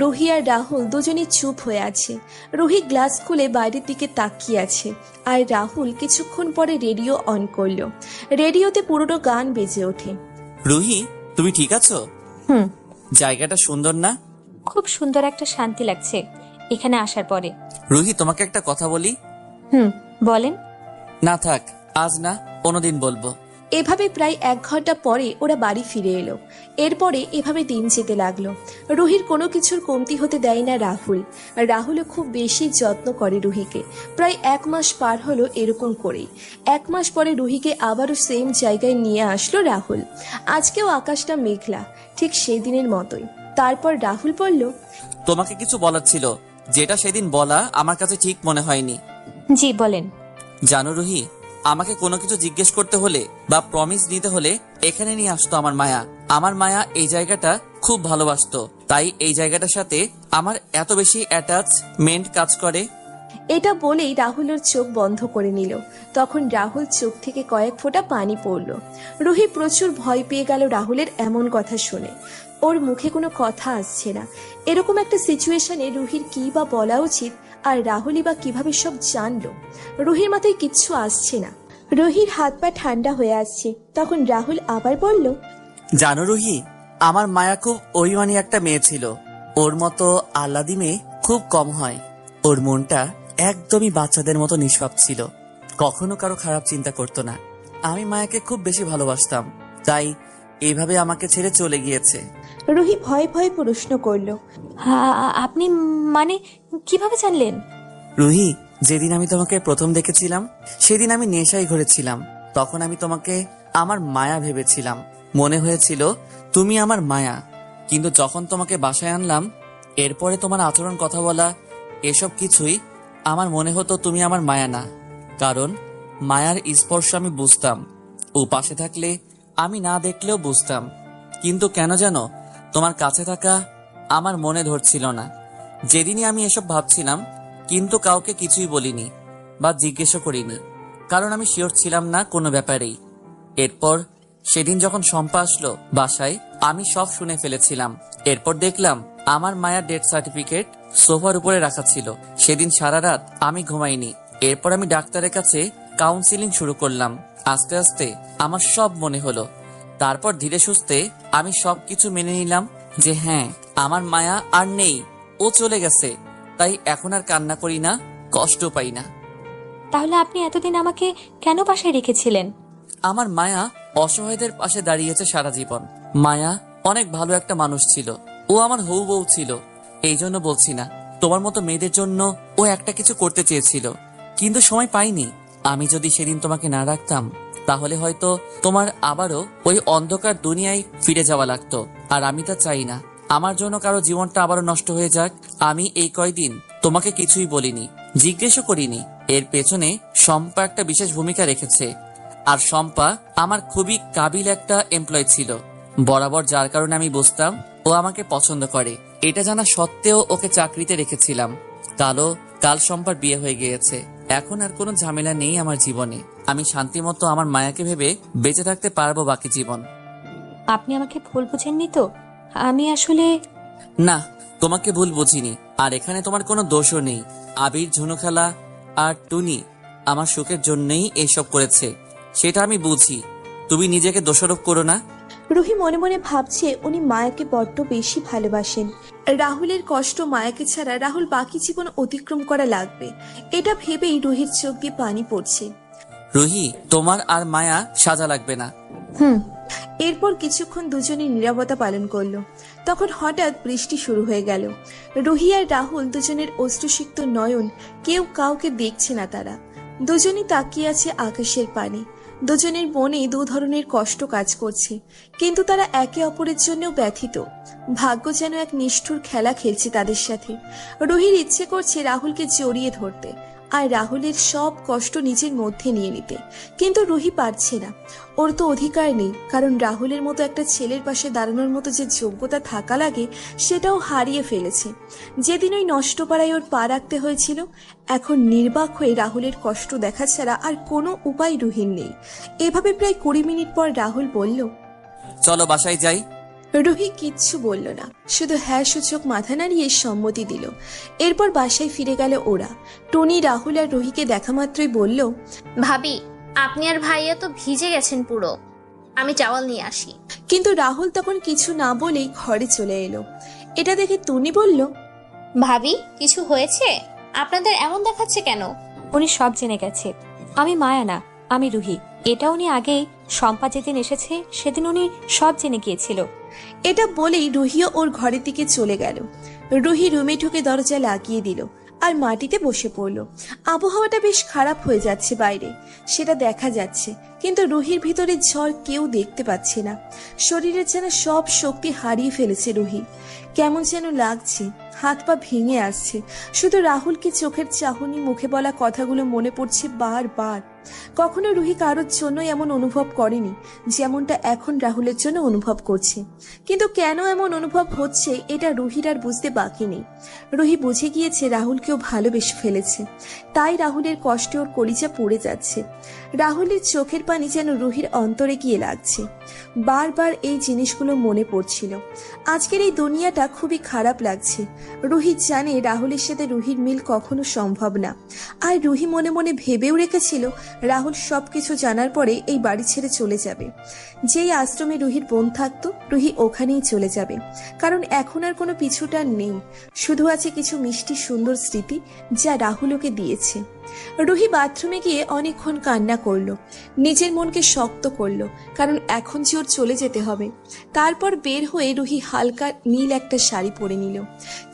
রুহি আর রাহুল দুজনেই চুপ হয়ে আছে। রুহি গ্লাস খুলে বাইরের দিকে তাকিয়ে আছে, আর রাহুল কিছুক্ষণ পরে রেডিও অন করলো। রেডিওতে পুরনো গান বেজে ওঠে। রুহি, তুমি ঠিক আছো? হুম। জায়গাটা সুন্দর না? খুব সুন্দর একটা শান্তি লাগছে এখানে আসার পরে। রুহি, তোমাকে একটা কথা বলি। বলেন। না থাক, আজ না, অন্যদিন বলবো। এভাবে প্রায় 1 ঘন্টা পরে ওরা বাড়ি ফিরে এলো। এরপরে এভাবে দিন যেতে লাগলো। রুহির কোনো কিছুর কমতি হতে দেয় না রাহুল। রাহুলও খুব বেশি যত্ন করে রুহিকে। প্রায় 1 মাস পার হলো এরকম করেই। 1 মাস পরে রুহিকে আবারও সেম জায়গায় নিয়ে আসলো রাহুল। আজকেও আকাশটা মেঘলা, ঠিক সেই দিনের মতোই। তারপর রাহুল বলল, তোমাকে কিছু বলার ছিল, যেটা সেদিন বলা আমার কাছে ঠিক মনে হয়নি। জি বলেন। জানো রুহি, আমাকে কোনো কিছু জিজ্ঞেস করতে হলে বা প্রমিস নিতে হলে এখানে নিয়ে আসতো আমার মায়া। আমার মায়া এই জায়গাটা খুব ভালোবাসতো, তাই এই জায়গাটার সাথে আমার এত বেশি অ্যাটাচমেন্ট কাজ করে। এটা বলেই রাহুলের চোখ বন্ধ করে নিল। তখন রাহুল চোখ থেকে কয়েক ফোঁটা পানি পড়ল। রুহি প্রচুর ভয় পেয়ে গেল রাহুলের এমন কথা শুনে। ওর মুখে কোনো কথা আসছে না। এরকম একটা সিচুয়েশনে রুহির কি বা বলা উচিত, আর রাহুলই বা কিভাবে সব জানলো? রুহির মাথায় কিচ্ছু আসছে না। রুহির হাত পা ঠান্ডা হয়ে আসছে। তখন রাহুল আবার বলল, জানো রুহি, আমার মায়া খুব অভিমানী একটা মেয়ে ছিল। ওর মতো আহ্লাদি মেয়ে খুব কম হয়। ওর মনটা একদমই বাচ্চাদের মতো নিষ্পাপ ছিল, কখনো কারো খারাপ চিন্তা করতো না। আমি মায়াকে খুব বেশি ভালোবাসতাম, তাই এইভাবে আমাকে ছেড়ে চলে গিয়েছে। রুহি ভয়ে ভয়ে প্রশ্ন করলো, আপনি মানে কিভাবে জানলেন? রুহি, যেদিন আমি তোমাকে প্রথম দেখেছিলাম সেদিন আমি নেশায় ঘুরেছিলাম। তখন আমি তোমাকে আমার মায়া ভেবেছিলাম, মনে হয়েছিল তুমি আমার মায়া। কিন্তু যখন তোমাকে বাসায় আনলাম, এরপরে তোমার আচরণ, কথা বলা, এসব কিছুই আমার মনে হতো তুমি আমার মায়া না। কারণ মায়ার স্পর্শ আমি বুঝতাম, ও পাশে থাকলে আমি না দেখলেও বুঝতাম। কিন্তু কেন যেন তোমার কাছে থাকা আমার মনে ধরছিল না। যেদিনই আমি এসব ভাবছিলাম, কিন্তু কাউকে কিছুই বলিনি বা জিজ্ঞেসও করিনি, কারণ আমি শিওর ছিলাম না কোনো ব্যাপারেই। এরপর সেদিন যখন শম্পা আসলো বাসায়, আমি সব শুনে ফেলেছিলাম। এরপর দেখলাম আমার মায়ের ডেথ সার্টিফিকেট সোফার উপরে রাখা ছিল। সেদিন সারা রাত আমি ঘুমাইনি। এরপর আমি ডাক্তারের কাছে কাউন্সিলিং শুরু করলাম। আস্তে আস্তে আমার সব মনে হলো। তারপর ধীরে সুস্থে আমি সবকিছু মেনে নিলাম যে হ্যাঁ, আমার মায়া আর নেই, ও চলে গেছে। তাই এখন আর কান্না করি না, কষ্ট পাই না। তাহলে আপনি এতদিন আমাকে কেন বাসায় রেখেছিলেন? আমার মায়া অসহায়দের পাশে দাঁড়িয়েছে সারা জীবন। মায়া অনেক ভালো একটা মানুষ ছিল, ও আমার হবু বউ ছিল। এই জন্য বলছি না, তোমার মতো মেয়েদের জন্য ও একটা কিছু করতে চেয়েছিল, কিন্তু সময় পাইনি। আমি যদি সেদিন তোমাকে না রাখতাম, তাহলে হয়তো তোমার আবারও ওই অন্ধকার দুনিয়ায় ফিরে যাওয়া লাগতো। আর আমি তা চাই না, আমার জন্য কারো জীবনটা আবারও নষ্ট হয়ে যাক। আমি এই কয়দিন তোমাকে কিছুই বলিনি, জিজ্ঞেসও করিনি। এর পেছনে শম্পা একটা বিশেষ ভূমিকা রেখেছে। আর শম্পা আমার খুবই কাবিল একটা এমপ্লয় ছিল বরাবর, যার কারণে আমি বুঝতাম ও আমাকে পছন্দ করে। এটা জানা সত্ত্বেও ওকে চাকরিতে রেখেছিলাম। কাল শম্পার বিয়ে হয়ে গিয়েছে। এখন আর কোনো ঝামেলা নেই আমার জীবনে। আমি শান্তি মতো আমার মায়াকে ভেবে বেঁচে থাকতে পারবো বাকি জীবন। আপনি আমাকে ভুল বুঝেননি তো? আমি আসলে না, তোমাকে ভুল বুঝিনি। আর এখানে তোমার কোনো দোষও নেই। আবির, ঝুনুখালা আর টুনি আমার সুখের জন্যই এইসব করেছে, সেটা আমি বুঝি। তুমি নিজেকে দোষারোপ করো না। রুহি মনে মনে ভাবছে উনি মায়াকে বড্ড বেশি ভালোবাসেন। রাহুলের কষ্ট মায়াকে ছাড়া রাহুল বাকি জীবন অতিক্রম করা লাগবে, এটা ভেবেই রুহির চোখ দিয়ে পানি পড়ছে। রুহি, তোমার আর মায়া সাজা লাগবে না। এরপর কিছুক্ষণ দুজনেই নীরবতা পালন করলো। তখন হঠাৎ বৃষ্টি শুরু হয়ে গেল। রুহি আর রাহুল দুজনের অশ্রুসিক্ত নয়ন, কেউ কাউকে দেখছে না। তারা দুজনই তাকিয়ে আছে আকাশের পানে। দুজনের মনে দু ধরনের কষ্ট কাজ করছে, কিন্তু তারা একে অপরের জন্যও ব্যথিত। ভাগ্য যেন এক নিষ্ঠুর খেলা খেলছে তাদের সাথে। রুহির ইচ্ছে করছে রাহুলকে জড়িয়ে ধরতে আর রাহুলের সব কষ্ট নিজের মধ্যে নিয়ে নিতে, কিন্তু রুহি পারছে না। ওর তো অধিকার নেই, কারণ রাহুলের মতো একটা ছেলের পাশে দাঁড়ানোর মতো যে যোগ্যতা থাকা লাগে সেটাও হারিয়ে ফেলেছে। যেদিন ওই নষ্ট পাড়ায় ওর পা রাখতে হয়েছিল, এখন নির্বাক হয়ে রাহুলের কষ্ট দেখা ছাড়া আর কোনো উপায় রুহির নেই। এভাবে প্রায় 20 মিনিট পর রাহুল বলল, চলো বাসায় যাই। রুহি কিচ্ছু বলল না, শুধু হ্যাঁ সূচক মাথা নাড়িয়ে সম্মতি দিল। এরপর বাসায় ফিরে গেল ওরা। টনি রাহুল আর রুহিকে দেখা মাত্রই বলল, ভাবি, আপনি আর ভাইয়া তো ভিজে গেছেন পুরো, আমি টাওয়াল নিয়ে আসি। কিন্তু রাহুল তখন কিছু না বলেই ঘরে চলে এলো। এটা দেখে টনি বলল, ভাবি, কিছু হয়েছে? আপনাদের এমন দেখাচ্ছে কেন? উনি সব জেনে গেছে। আমি মায়া না, আমি রুহি। এটা উনি আগেই, শম্পা যেদিন এসেছে সেদিন উনি সব জেনে গিয়েছিল। এটা বলেই রুহিও ওর ঘরের দিকে চলে গেল। রুহি রুমে ঢুকে দরজা লাগিয়ে দিল আর মাটিতে বসে পড়ল। আবহাওয়াটা বেশ খারাপ হয়ে যাচ্ছে বাইরে, সেটা দেখা যাচ্ছে, কিন্তু রুহির ভিতরে ঝড় কেউ দেখতে পাচ্ছে না। শরীরের যেন সব শক্তি হারিয়ে ফেলেছে রুহি। কেমন যেন লাগছে, হাত পা ভেঙে আসছে। শুধু রাহুলকে চোখের চাহনি, মুখে বলা কথাগুলো মনে পড়ছে বারবার। কখনো রুহি কারোর জন্য এমন অনুভব করেনি যেমনটা এখন রাহুলের জন্য অনুভব করছে। কিন্তু কেন এমন অনুভব হচ্ছে এটা রুহির আর বুঝতে বাকি নেই। রুহি বুঝে গিয়েছে রাহুলকেও ভালোবেসে ফেলেছে, তাই রাহুলের কষ্টে ওর কলিজা পড়ে যাচ্ছে। রাহুলের চোখের পানি যেন রুহির অন্তরে গিয়ে লাগছে। বারবার এই জিনিসগুলো মনে পড়ছিল। আজকের এই দুনিয়াটা খুবই খারাপ লাগছে। রুহি জানে রাহুলের সাথে রুহির মিল কখনো সম্ভব না। আর রুহি মনে মনে ভেবেও রেখেছিল রাহুল সবকিছু জানার পরে এই বাড়ি ছেড়ে চলে যাবে। যেই আশ্রমে রুহির বোন থাকতো, রুহি ওখানেই চলে যাবে, কারণ এখন আর কোনো পিছুটান নেই। শুধু আছে কিছু মিষ্টি সুন্দর স্মৃতি যা রাহুল ওকে দিয়েছে। রুহি বাথরুমে গিয়ে অনেকক্ষণ কান্না করলো, নিজের মনকে শক্ত করলো, কারণ এখন যে ওর চলে যেতে হবে। তারপর বের হয়ে রুহি হালকা নীল একটা শাড়ি পরে নিল।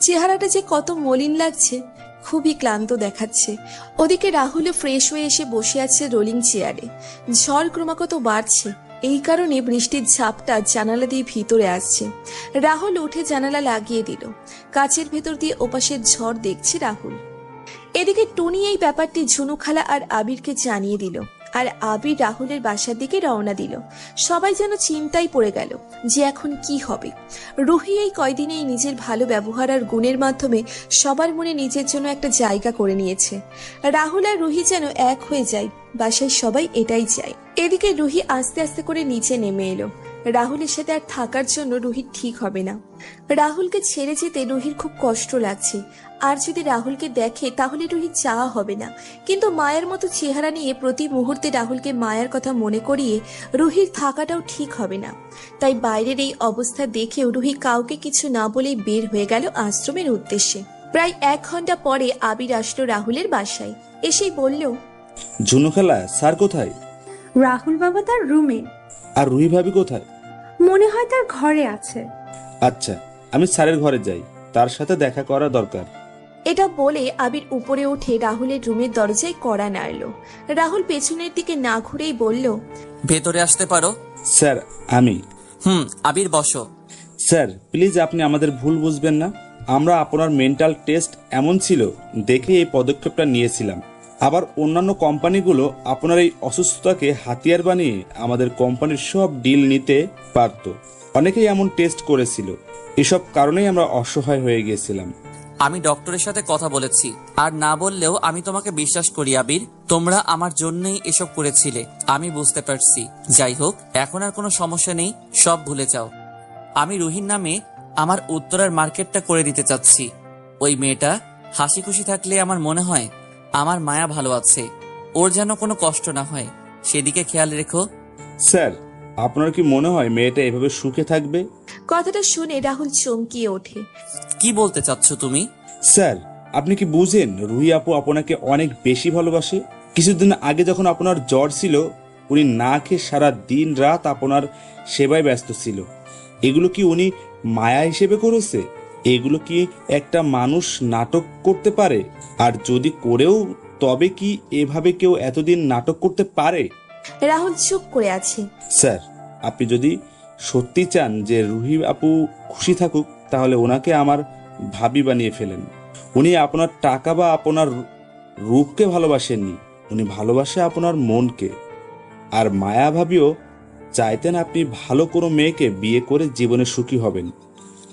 চেহারাটা যে কত মলিন লাগছে, খুবই ক্লান্ত দেখাচ্ছে। ওদিকে রাহুলও ফ্রেশ হয়ে এসে বসে আছে রোলিং চেয়ারে। ঝড় ক্রমাগত বাড়ছে, এই কারণে বৃষ্টির ঝাপটা জানালা দিয়ে ভিতরে আসছে। রাহুল উঠে জানালা লাগিয়ে দিল। কাচের ভেতর দিয়ে ওপাশের ঝড় দেখছে রাহুল। এদিকে টুনি এই ব্যাপারটি ঝুনু খালা আর আবিরকে জানিয়ে দিল, আর আবির রাহুলের বাসার দিকে রওনা দিল। সবাই যেন চিন্তায় পড়ে গেল যে এখন কি হবে। রুহি এই কয়দিনেই নিজের ভালো ব্যবহার আর গুণের মাধ্যমে সবার মনে নিজের জন্য একটা জায়গা করে নিয়েছে। রাহুল আর রুহি যেন এক হয়ে যায়, বাসায় সবাই এটাই চায়। এদিকে রুহি আস্তে আস্তে করে নিচে নেমে এলো। রাহুলের সাথে আর থাকার জন্য রুহির ঠিক হবে না। রাহুলকে ছেড়ে যেতে রুহির খুব কষ্ট লাগছে, আর যদি রাহুলকে দেখে তাহলে রুহির চাওয়া হবে না। কিন্তু মায়ের মতো চেহারা নিয়ে প্রতি মুহূর্তে রাহুলকে মায়ের কথা মনে করিয়ে রুহির থাকাটাও ঠিক হবে না। তাই বাইরের এই অবস্থা দেখেও রুহি কাউকে কিছু না বলেই বের হয়ে গেল আশ্রমের উদ্দেশ্যে। প্রায় 1 ঘন্টা পরে আবির আসলো রাহুলের বাসায়। এসেই বলল, ঝুনু খালা, স্যার কোথায়? রাহুল বাবা তার রুমে। আর রুহি ভাবি কোথায়? মনে হয় তার ঘরে আছে। আচ্ছা, আমি স্যারের ঘরে যাই, তার সাথে দেখা করা দরকার। এটা বলে আবির উপরে উঠে রাহুলের রুমের দরজায় কড়া নাড়ল। রাহুল পেছনের দিকে না ঘুরেই বলল, ভেতরে আসতে পারো? স্যার, আমি। আবির বসো। স্যার প্লিজ, আপনি আমাদের ভুল বুঝবেন না। আমরা আপনার মেন্টাল টেস্ট এমন ছিল দেখে এই পদক্ষেপটা নিয়েছিলাম। আবার অন্যান্য কোম্পানিগুলো আপনার এই অসুস্থতাকে হাতিয়ার বানিয়ে আমাদের কোম্পানির সব ডিল নিতে পারত। অনেকেই এমন টেস্ট করেছিল, এসব কারণেই আমরা অসহায় হয়ে গিয়েছিলাম। আমি ডক্টরের সাথে কথা বলেছি, আর না বললেও আমি তোমাকে বিশ্বাস করি আবির। তোমরা আমার জন্যই এসব করেছিলে, আমি বুঝতে পারছি। যাই হোক, এখন আর কোনো সমস্যা নেই, সব ভুলে যাও। আমি রুহির নামে আমার উত্তরার মার্কেটটা করে দিতে চাচ্ছি। ওই মেয়েটা হাসি খুশি থাকলে আমার মনে হয় আমার মায়া ভালো আছে, ওর যেন কোনো কষ্ট না হয়, সেদিকে খেয়াল রেখো। স্যার, আপনার কি মনে হয় মেয়েটা এভাবে সুখে থাকবে? কথাটা শুনে রাহুল চমকিয়ে ওঠে। কি বলতে চাচ্ছ তুমি? স্যার, আপনি কি বুঝেন রুহি আপু আপনাকে অনেক বেশি ভালোবাসে? কিছুদিন আগে যখন আপনার জ্বর ছিল, উনি না খেয়ে সারা দিন রাত আপনার সেবায় ব্যস্ত ছিল। এগুলো কি উনি মায়া হিসেবে করেছে? এগুলো কি একটা মানুষ নাটক করতে পারে? আর যদি করেও, তবে কি এভাবে কেউ এতদিন নাটক করতে পারে? রাহুল চুপ করে আছে। স্যার, আপনি যদি সত্যি চান যে রুহি আপু খুশি থাকুক, তাহলে ওনাকে আমার ভাবি বানিয়ে ফেলেন। উনি আপনার টাকা বা আপনার রূপকে ভালোবাসেননি, উনি ভালোবাসে আপনার মনকে। আর মায়া ভাবিও চাইতেন আপনি ভালো কোনো মেয়েকে বিয়ে করে জীবনে সুখী হবেন।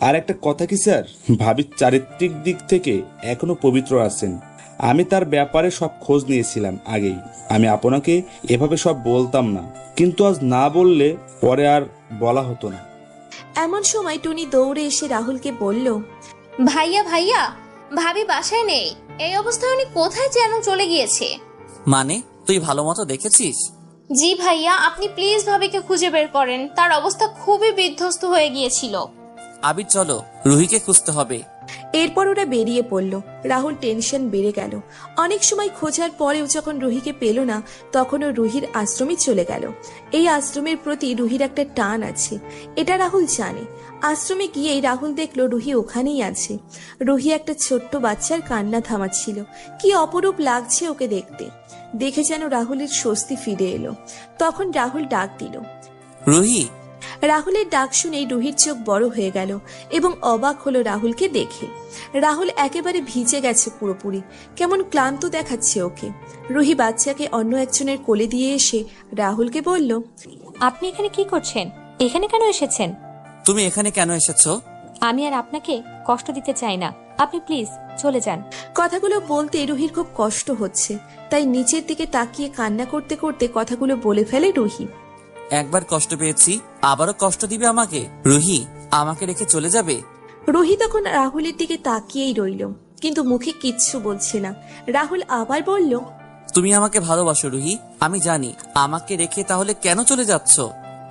আর একটা কথা কি স্যার, ভাবি চারিত্রিক দিক থেকে এখনো পবিত্র আছেন। আমি তার ব্যাপারে সব খোঁজ নিয়েছিলাম আগেই। আমি আপনাকে এভাবে সব বলতাম না, কিন্তু আজ না বললে পরে আর বলা হতো না। এমন সময় টুনি দৌড়ে এসে রাহুলকে বলল, ভাইয়া ভাইয়া, ভাবি বাসায় নেই। এই অবস্থায় উনি কোথায় যেন চলে গিয়েছে। মানে তুই ভালো মতো দেখেছিস? জি ভাইয়া, আপনি প্লিজ ভাবিকে খুঁজে বের করেন। তার অবস্থা খুবই বিধ্বস্ত হয়ে গিয়েছিল। আবির চলো, রুহিকে খুঁজতে হবে। এরপর ওরা বেরিয়ে পড়ল। রাহুল টেনশন বেড়ে গেল। অনেক সময় খোঁজার পরেও যখন রুহিকে পেল না, তখন ও রুহির আশ্রমে চলে গেল। এই আশ্রমের প্রতি রুহির একটা টান আছে, এটা রাহুল জানে। আশ্রমে গিয়েই রাহুল দেখলো রুহি ওখানেই আছে। রুহি একটা ছোট্ট বাচ্চার কান্না থামাচ্ছিল। কি অপরূপ লাগছে ওকে দেখতে। দেখে যেন রাহুলের স্বস্তি ফিরে এলো। তখন রাহুল ডাক দিল, রুহি। রাহুলের ডাক শুনেই রুহির চোখ বড় হয়ে গেল এবং অবাক হলো রাহুলকে দেখে। রাহুল একেবারে ভিজে গেছে পুরোপুরি, কেমন ক্লান্ত দেখাচ্ছে ওকে। রুহি বাচ্চাকে অন্য একজনের কোলে দিয়ে এসে রাহুলকে বলল, আপনি এখানে কি করছেন? এখানে কেন এসেছেন? তুমি এখানে কেন এসেছো? আমি আর আপনাকে কষ্ট দিতে চাই না, আপনি প্লিজ চলে যান। কথাগুলো বলতে রুহির খুব কষ্ট হচ্ছে, তাই নিচের দিকে তাকিয়ে কান্না করতে করতে কথাগুলো বলে ফেলে রুহি। একবার কষ্ট পেয়েছি, আবারও কষ্ট দিবে আমাকে? রুহি, আমাকে রেখে চলে যাবে? রুহি তখন রাহুলের দিকে তাকিয়েই রইল, কিন্তু মুখে কিচ্ছু বলছে না। রাহুল আবার বলল, তুমি আমাকে ভালোবাসো রুহি, আমি জানি। আমাকে রেখে তাহলে কেন চলে যাচ্ছ?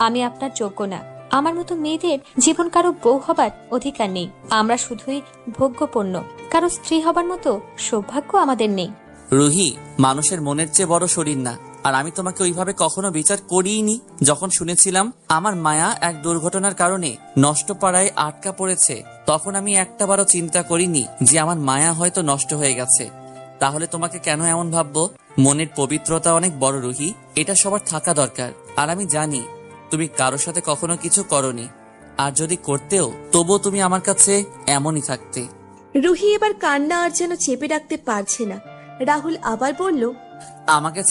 আমি আপনার যোগ্য না। আমার মতো মেয়েদের জীবন কারো বউ হবার অধিকার নেই। আমরা শুধুই ভোগ্যপণ্য, কারো স্ত্রী হবার মতো সৌভাগ্য আমাদের নেই। রুহি, মানুষের মনের চেয়ে বড় শরীর না। আর আমি তোমাকে ওইভাবে কখনো বিচার করিনি। যখন শুনেছিলাম আমার মায়া এক দুর্ঘটনার কারণে নষ্ট পাড়ায় আটকা পড়েছে, তখন আমি একটাবারও চিন্তা করিনি যে আমার মায়া হয়তো নষ্ট হয়ে গেছে। তাহলে তোমাকে কেন এমন ভাববো? মনের পবিত্রতা অনেক বড় রুহি, এটা সবার থাকা দরকার। আর আমি জানি তুমি কারোর সাথে কখনো কিছু করনি, আর যদি করতেও তবুও তুমি আমার কাছে এমনই থাকতে। রুহি এবার কান্না আর যেন চেপে রাখতে পারছে না। রাহুল আবার বলল, আমাকে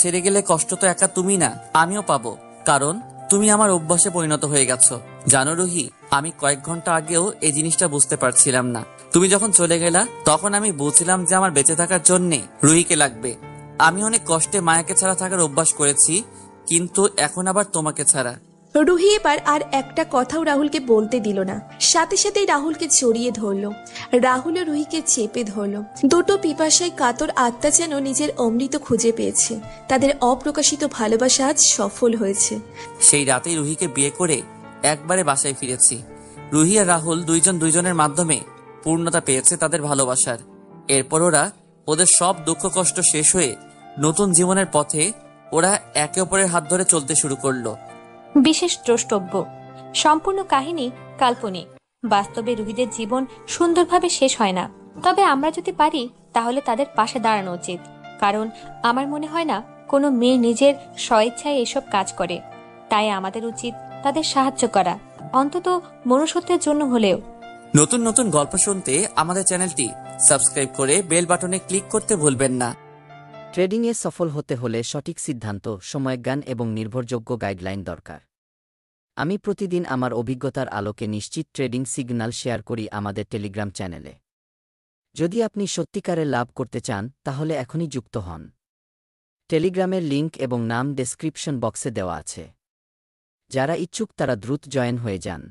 ছেড়ে গেলে কষ্ট তো একা তুমি না, আমিও পাবো। কারণ তুমি আমার অভ্যাসে পরিণত হয়ে গেছো। জানো রুহি, আমি কয়েক ঘন্টা আগেও এই জিনিসটা বুঝতে পারছিলাম না। তুমি যখন চলে গেলা, তখন আমি বুঝছিলাম যে আমার বেঁচে থাকার জন্যে রুহিকে লাগবে। আমি অনেক কষ্টে মায়াকে ছাড়া থাকার অভ্যাস করেছি, কিন্তু এখন আবার তোমাকে ছাড়া। রুহি এবার আর একটা কথাও রাহুলকে বলতে দিল না। সাথে সাথেই রাহুলকে জড়িয়ে ধরলো। রাহুল ও রুহিকে চেপে ধরলো। দুটো পিপাসায় কাতর আত্মা যেন নিজের অমৃত খুঁজে পেয়েছে। তাদের অপ্রকাশিত ভালোবাসা আজ সফল হয়েছে। সেই রাতেই রুহিকে বিয়ে করে একবারে বাসায় ফিরেছি। রুহি আর রাহুল দুইজন দুইজনের মাধ্যমে পূর্ণতা পেয়েছে তাদের ভালোবাসার। এরপর ওদের সব দুঃখ কষ্ট শেষ হয়ে নতুন জীবনের পথে ওরা একে অপরের হাত ধরে চলতে শুরু করলো। বিশেষ দ্রষ্টব্য, সম্পূর্ণ কাহিনী কাল্পনিক। বাস্তবে রুহিদের জীবন সুন্দরভাবে শেষ হয় না। তবে আমরা যদি পারি তাহলে তাদের পাশে দাঁড়ানো উচিত। কারণ আমার মনে হয় না কোনো মেয়ে নিজের স্বইচ্ছায় এসব কাজ করে। তাই আমাদের উচিত তাদের সাহায্য করা, অন্তত মনুষ্যত্বের জন্য হলেও। নতুন নতুন গল্প শুনতে আমাদের চ্যানেলটি সাবস্ক্রাইব করে বেল বাটনে ক্লিক করতে ভুলবেন না। ট্রেডিংয়ে সফল হতে হলে সঠিক সিদ্ধান্ত, সময়জ্ঞান এবং নির্ভরযোগ্য গাইডলাইন দরকার। আমি প্রতিদিন আমার অভিজ্ঞতার আলোকে নিশ্চিত ট্রেডিং সিগন্যাল শেয়ার করি আমাদের টেলিগ্রাম চ্যানেলে। যদি আপনি সত্যিকারের লাভ করতে চান, তাহলে এখনই যুক্ত হন। টেলিগ্রামের লিংক এবং নাম ডেসক্রিপশন বক্সে দেওয়া আছে। যারা ইচ্ছুক তারা দ্রুত জয়েন হয়ে যান।